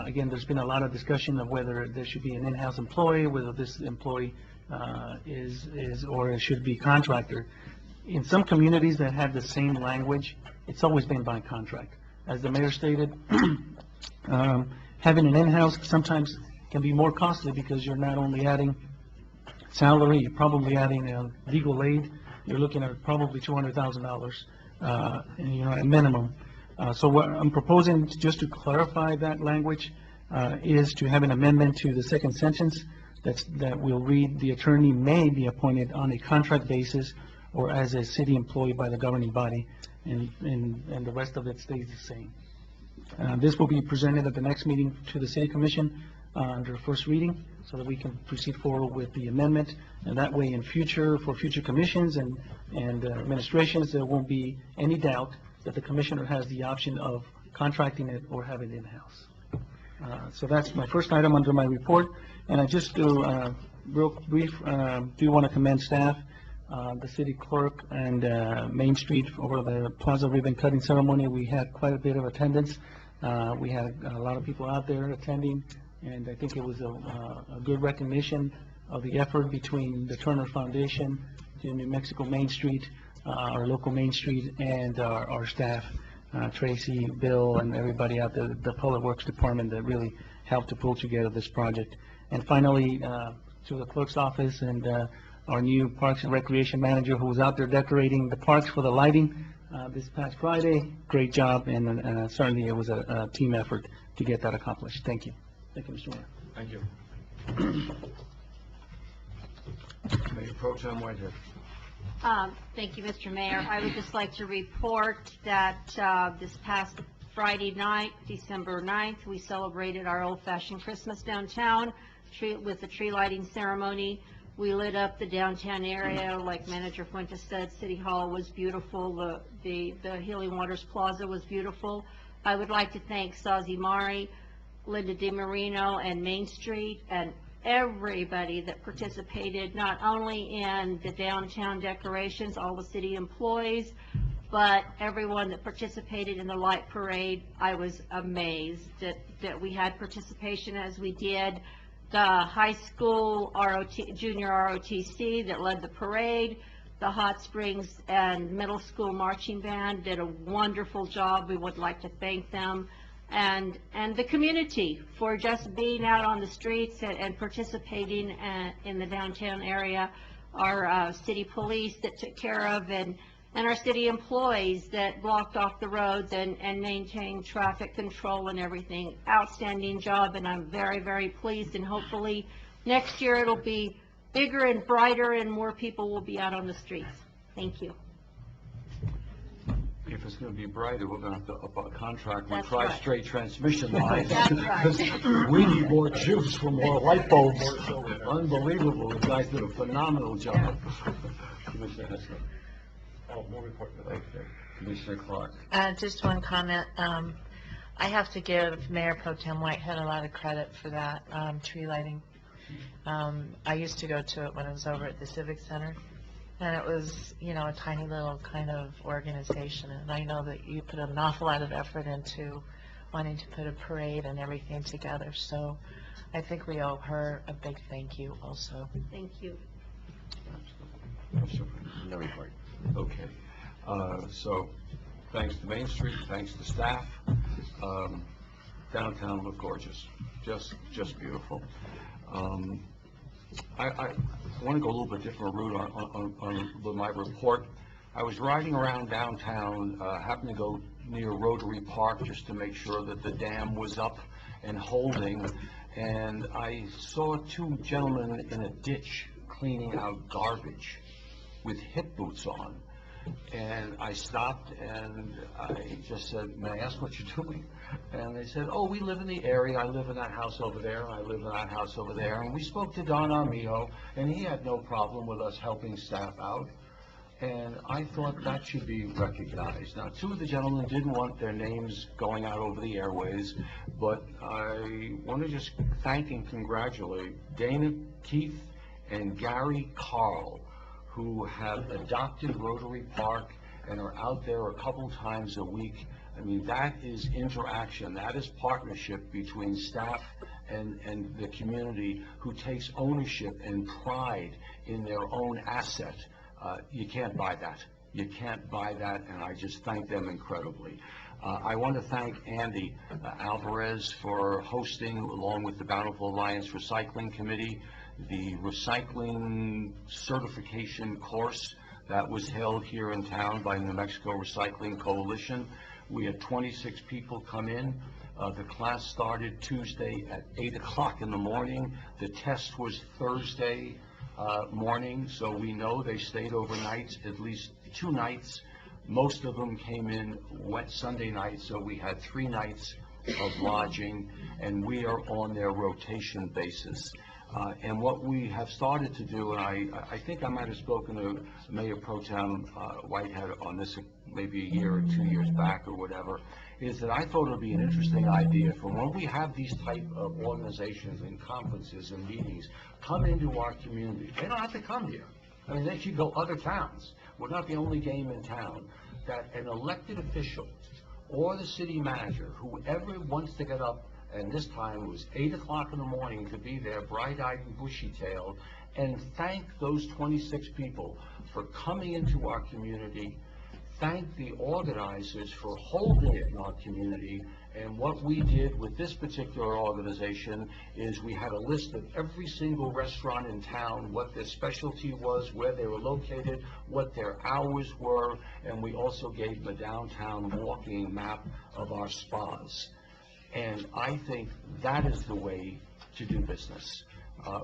again, there's been a lot of discussion of whether there should be an in-house employee, whether this employee is or it should be contractor. In some communities that have the same language, it's always been by contract. As the mayor stated, having an in-house sometimes can be more costly because you're not only adding salary, you're probably adding legal aid. You're looking at probably $200,000, at minimum. So what I'm proposing, just to clarify that language, is to have an amendment to the second sentence that will read, the attorney may be appointed on a contract basis or as a city employee by the governing body, and the rest of it stays the same. This will be presented at the next meeting to the City Commission. under first reading so that we can proceed forward with the amendment. And that way, for future commissions and administrations, there won't be any doubt that the commissioner has the option of contracting it or having it in-house. So that's my first item under my report. And I just do, real brief, do want to commend staff, the city clerk and Main Street over the Plaza ribbon cutting ceremony. We had quite a bit of attendance. We had a lot of people out there attending, and I think it was a good recognition of the effort between the Turner Foundation, the New Mexico Main Street, our local Main Street, and our staff, Tracy, Bill, and everybody out there, the Public Works Department that really helped to pull together this project. And finally, to the clerk's office and our new Parks and Recreation Manager who was out there decorating the parks for the lighting this past Friday. Great job, and certainly it was a team effort to get that accomplished. Thank you. Thank you, Mr. Mayor. Thank you. Mayor Pro Tem Whitehead. Thank you, Mr. Mayor. I would just like to report that this past Friday night, December 9th, we celebrated our old-fashioned Christmas downtown with the tree lighting ceremony. We lit up the downtown area, like Manager Fuentes said. City Hall was beautiful. The Healing Waters Plaza was beautiful. I would like to thank Sazi Mari, Linda DiMarino, and Main Street, and everybody that participated, not only in the downtown decorations, all the city employees, but everyone that participated in the light parade. I was amazed that we had participation as we did. The high school junior ROTC that led the parade, the Hot Springs and middle school marching band did a wonderful job. We would like to thank them. And the community for just being out on the streets and participating in the downtown area. Our city police that took care of, and our city employees that blocked off the roads and maintained traffic control and everything. Outstanding job, and I'm very, very pleased, and hopefully next year it'll be bigger and brighter and more people will be out on the streets. Thank you. If it's going to be brighter, we're going to have to up our contract with That's right. Tri-State Transmission Lines. That's right. We need more juice for more light bulbs. Unbelievable. The guys did a phenomenal job. Commissioner Hester. Oh, more report. Okay. Commissioner Clark. Just one comment. I have to give Mayor Pro Tem Whitehead a lot of credit for that tree lighting. I used to go to it when I was over at the Civic Center, and it was, a tiny little kind of organization, and I know that you put an awful lot of effort into wanting to put a parade and everything together, so I think we owe her a big thank you also. Thank you. No report. Okay. So, thanks to Main Street, thanks to staff. Downtown looked gorgeous. Just beautiful. I want to go a little bit different route on my report. I was riding around downtown, happened to go near Rotary Park just to make sure that the dam was up and holding, and I saw two gentlemen in a ditch cleaning out garbage with hip boots on. And I stopped and I just said, "May I ask what you're doing?" And they said, "Oh, we live in the area. I live in that house over there, and I live in that house over there." And we spoke to Don Armijo, and he had no problem with us helping staff out. And I thought that should be recognized. Now, two of the gentlemen didn't want their names going out over the airways, but I want to just thank and congratulate Dana Keith and Gary Carl, who have adopted Rotary Park and are out there a couple times a week. I mean, that is interaction. That is partnership between staff and the community who takes ownership and pride in their own asset. You can't buy that. You can't buy that, and I just thank them incredibly. I want to thank Andy Alvarez for hosting, along with the Bountiful Alliance Recycling Committee, the recycling certification course that was held here in town by New Mexico Recycling Coalition. We had 26 people come in. The class started Tuesday at 8 o'clock in the morning. The test was Thursday morning, so we know they stayed overnight, at least 2 nights. Most of them came in wet Sunday night, so we had 3 nights of lodging, and we are on their rotation basis. And what we have started to do, and I think I might have spoken to Mayor Pro Tem Whitehead on this maybe a year or 2 years back or whatever, is that I thought it would be an interesting idea for when we have these type of organizations and conferences and meetings come into our community. They don't have to come here. I mean, they should go other towns. We're not the only game in town. That an elected official or the city manager, whoever wants to get up, and this time it was 8 o'clock in the morning, to be there bright-eyed and bushy-tailed, and thank those 26 people for coming into our community, thank the organizers for holding it in our community. And what we did with this particular organization is we had a list of every single restaurant in town, what their specialty was, where they were located, what their hours were, and we also gave them a downtown walking map of our spas. And I think that is the way to do business.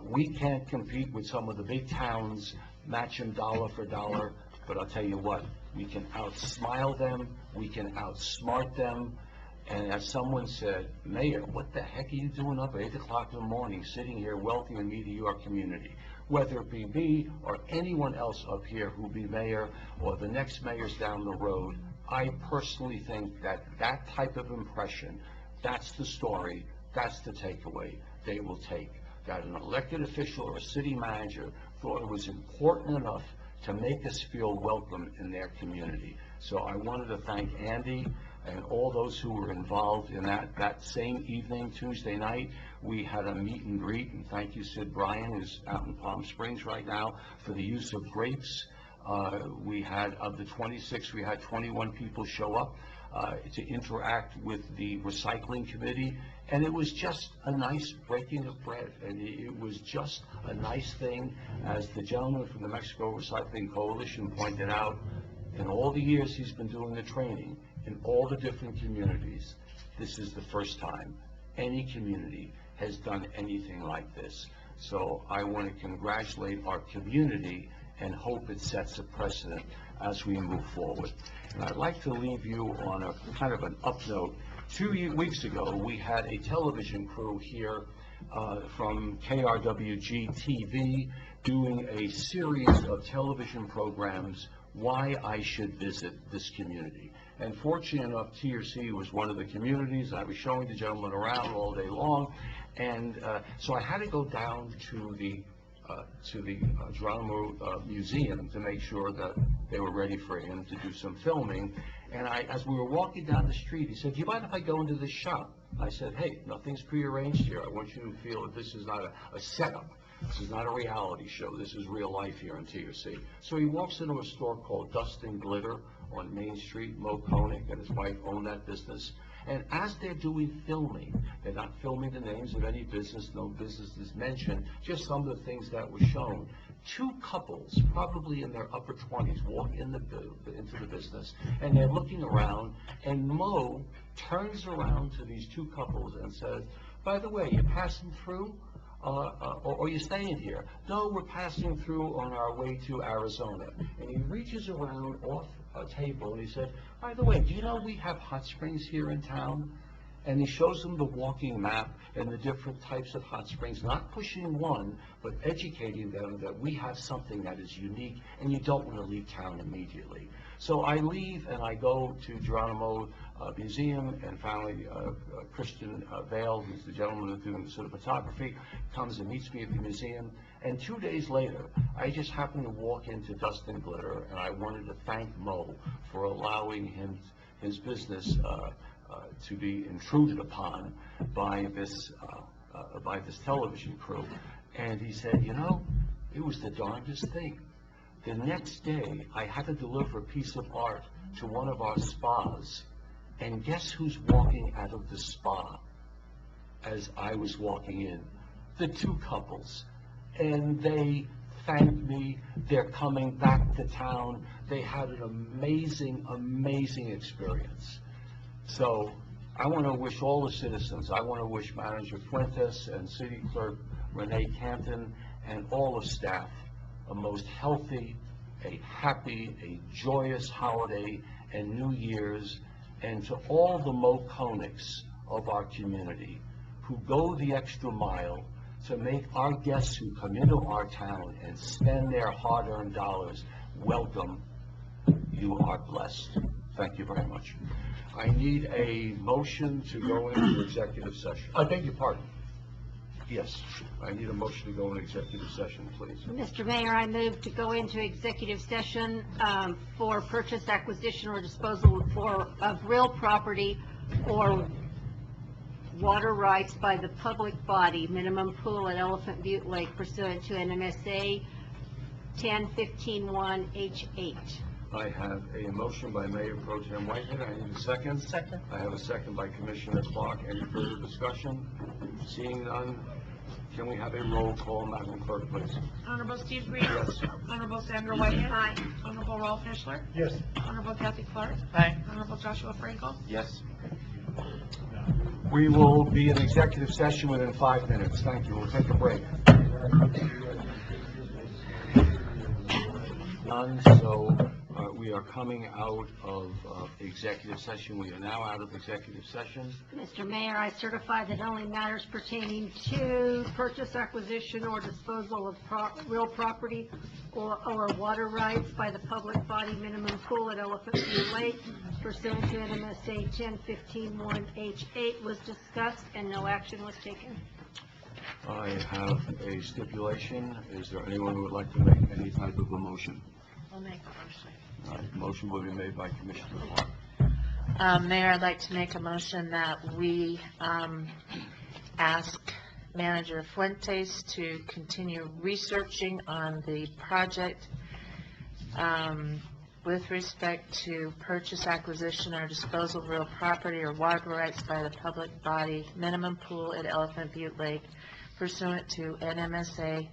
We can't compete with some of the big towns, match them dollar for dollar, but I'll tell you what, we can outsmile them, we can outsmart them. And as someone said, Mayor, what the heck are you doing up at 8 o'clock in the morning, sitting here welcoming me to your community? Whether it be me or anyone else up here who be mayor or the next mayors down the road, I personally think that that type of impression, that's the story, that's the takeaway they will take. That an elected official or a city manager thought it was important enough to make us feel welcome in their community. So I wanted to thank Andy and all those who were involved in that same evening, Tuesday night. We had a meet and greet, and thank you, Sid Bryan, who's out in Palm Springs right now, for the use of grapes. We had, of the 26, we had 21 people show up to interact with the recycling committee, and it was just a nice breaking of bread, and it was just a nice thing. As the gentleman from the Mexico Recycling Coalition pointed out, in all the years he's been doing the training, in all the different communities, this is the first time any community has done anything like this. So I want to congratulate our community and hope it sets a precedent as we move forward. And I'd like to leave you on a kind of an up note. 2 weeks ago, we had a television crew here from KRWG-TV doing a series of television programs, Why I Should Visit This Community. And fortunate enough, TRC was one of the communities. I was showing the gentleman around all day long, and so I had to go down to the Geronimo Museum to make sure that they were ready for him to do some filming. And as we were walking down the street, he said, "Do you mind if I go into this shop?" I said, "Hey, nothing's prearranged here. I want you to feel that this is not a setup. This is not a reality show. This is real life here in TRC." So he walks into a store called Dust and Glitter on Main Street. Mo Koenig and his wife own that business. And as they're doing filming, they're not filming the names of any business, no business is mentioned, just some of the things that were shown. Two couples, probably in their upper 20s, walk into the business, and they're looking around, and Mo turns around to these two couples and says, "By the way, you're passing through? Or you're staying here?" "No, we're passing through on our way to Arizona." And he reaches around off a table and he said, "By the way, do you know we have hot springs here in town?" And he shows them the walking map and the different types of hot springs, not pushing one, but educating them that we have something that is unique and you don't want to leave town immediately. So I leave and I go to Geronimo Museum, and finally Christian Vale, who's the gentleman who's doing the sort of photography, comes and meets me at the museum. And 2 days later, I just happened to walk into Dust and Glitter, and I wanted to thank Mo for allowing his business to be intruded upon by this television crew. And he said, "You know, it was the darndest thing. The next day, I had to deliver a piece of art to one of our spas, and guess who's walking out of the spa as I was walking in? The two couples. And they thanked me. They're coming back to town. They had an amazing, amazing experience." So I want to wish all the citizens, I want to wish Manager Fuentes and City Clerk Renee Canton and all the staff a most healthy, a happy, a joyous holiday and New Year's. And to all the Mo Koenigs, of our community, who go the extra mile to make our guests who come into our town and spend their hard-earned dollars welcome, you are blessed. Thank you very much. I need a motion to go into executive session. I beg your pardon. Yes, I need a motion to go into executive session, please. Mr. Mayor, I move to go into executive session for purchase, acquisition, or disposal of real property or water rights by the public body, minimum pool at Elephant Butte Lake pursuant to NMSA 1015-1H8. I have a motion by Mayor Pro Tem Whitehead. I need a second. Second. I have a second by Commissioner Clark. Any further discussion? Seeing none, can we have a roll call, Madam Clerk, please? Honorable Steve Green. Yes. Honorable Sandra Whitehead. Aye. Honorable Ralph Hischler. Yes. Honorable Kathy Clark. Aye. Honorable Joshua Frankel. Yes. We will be in executive session within 5 minutes. Thank you. We'll take a break. None, so we are coming out of executive session. We are now out of executive session. Mr. Mayor, I certify that only matters pertaining to purchase, acquisition, or disposal of real property or water rights by the public body, minimum pool at Elephant View Lake pursuant to NMSA 1015-1H8 was discussed and no action was taken. I have a stipulation. Is there anyone who would like to make any type of a motion? I'll make a motion. All right, motion will be made by Commissioner Clark. Mayor, I'd like to make a motion that we ask Manager Fuentes to continue researching on the project with respect to purchase, acquisition, or disposal of real property or water rights by the public body, minimum pool at Elephant Butte Lake pursuant to NMSA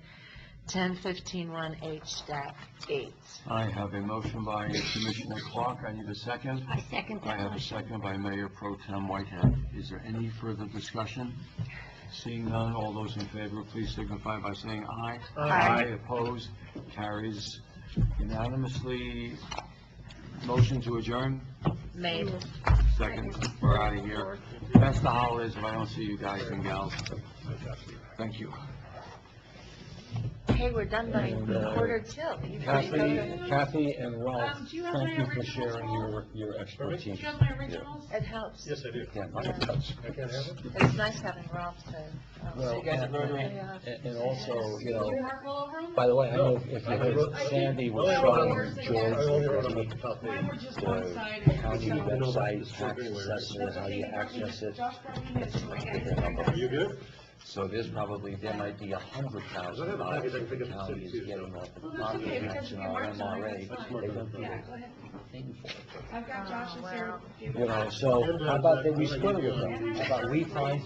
1015-1H-8. I have a motion by Commissioner Clark. I need a second. I second that I have a motion. second by Mayor Pro Tem Whitehead. Is there any further discussion? Seeing none, all those in favor, please signify by saying aye. Aye. Opposed? Carries unanimously. Motion to adjourn? Made. Second. We're out of here. Best of holidays if I don't see you guys and gals. Thank you. Hey, we're done by quarter till. You guys go to- Kathy and Ralph, Do you have my thank you for originals? sharing your expertise. Do you have my originals? It helps. Yes, I do. Yeah. I can't have it? It's nice having Ralph to. Well, you guys and- wrote and- it. And also, Did you mark all over them? by the way, I know if you heard Sandy was showing George I only wrote them at the top Mine were page. just one-sided. county So- website, tax assessment, how you access it. Josh brought me this. Are you good? So there might be $100,000 that the county is getting off the property tax and our MRA. They don't do Yeah, a go ahead. thing for it. I've got Josh's here. So how about that we split it with them? How about we find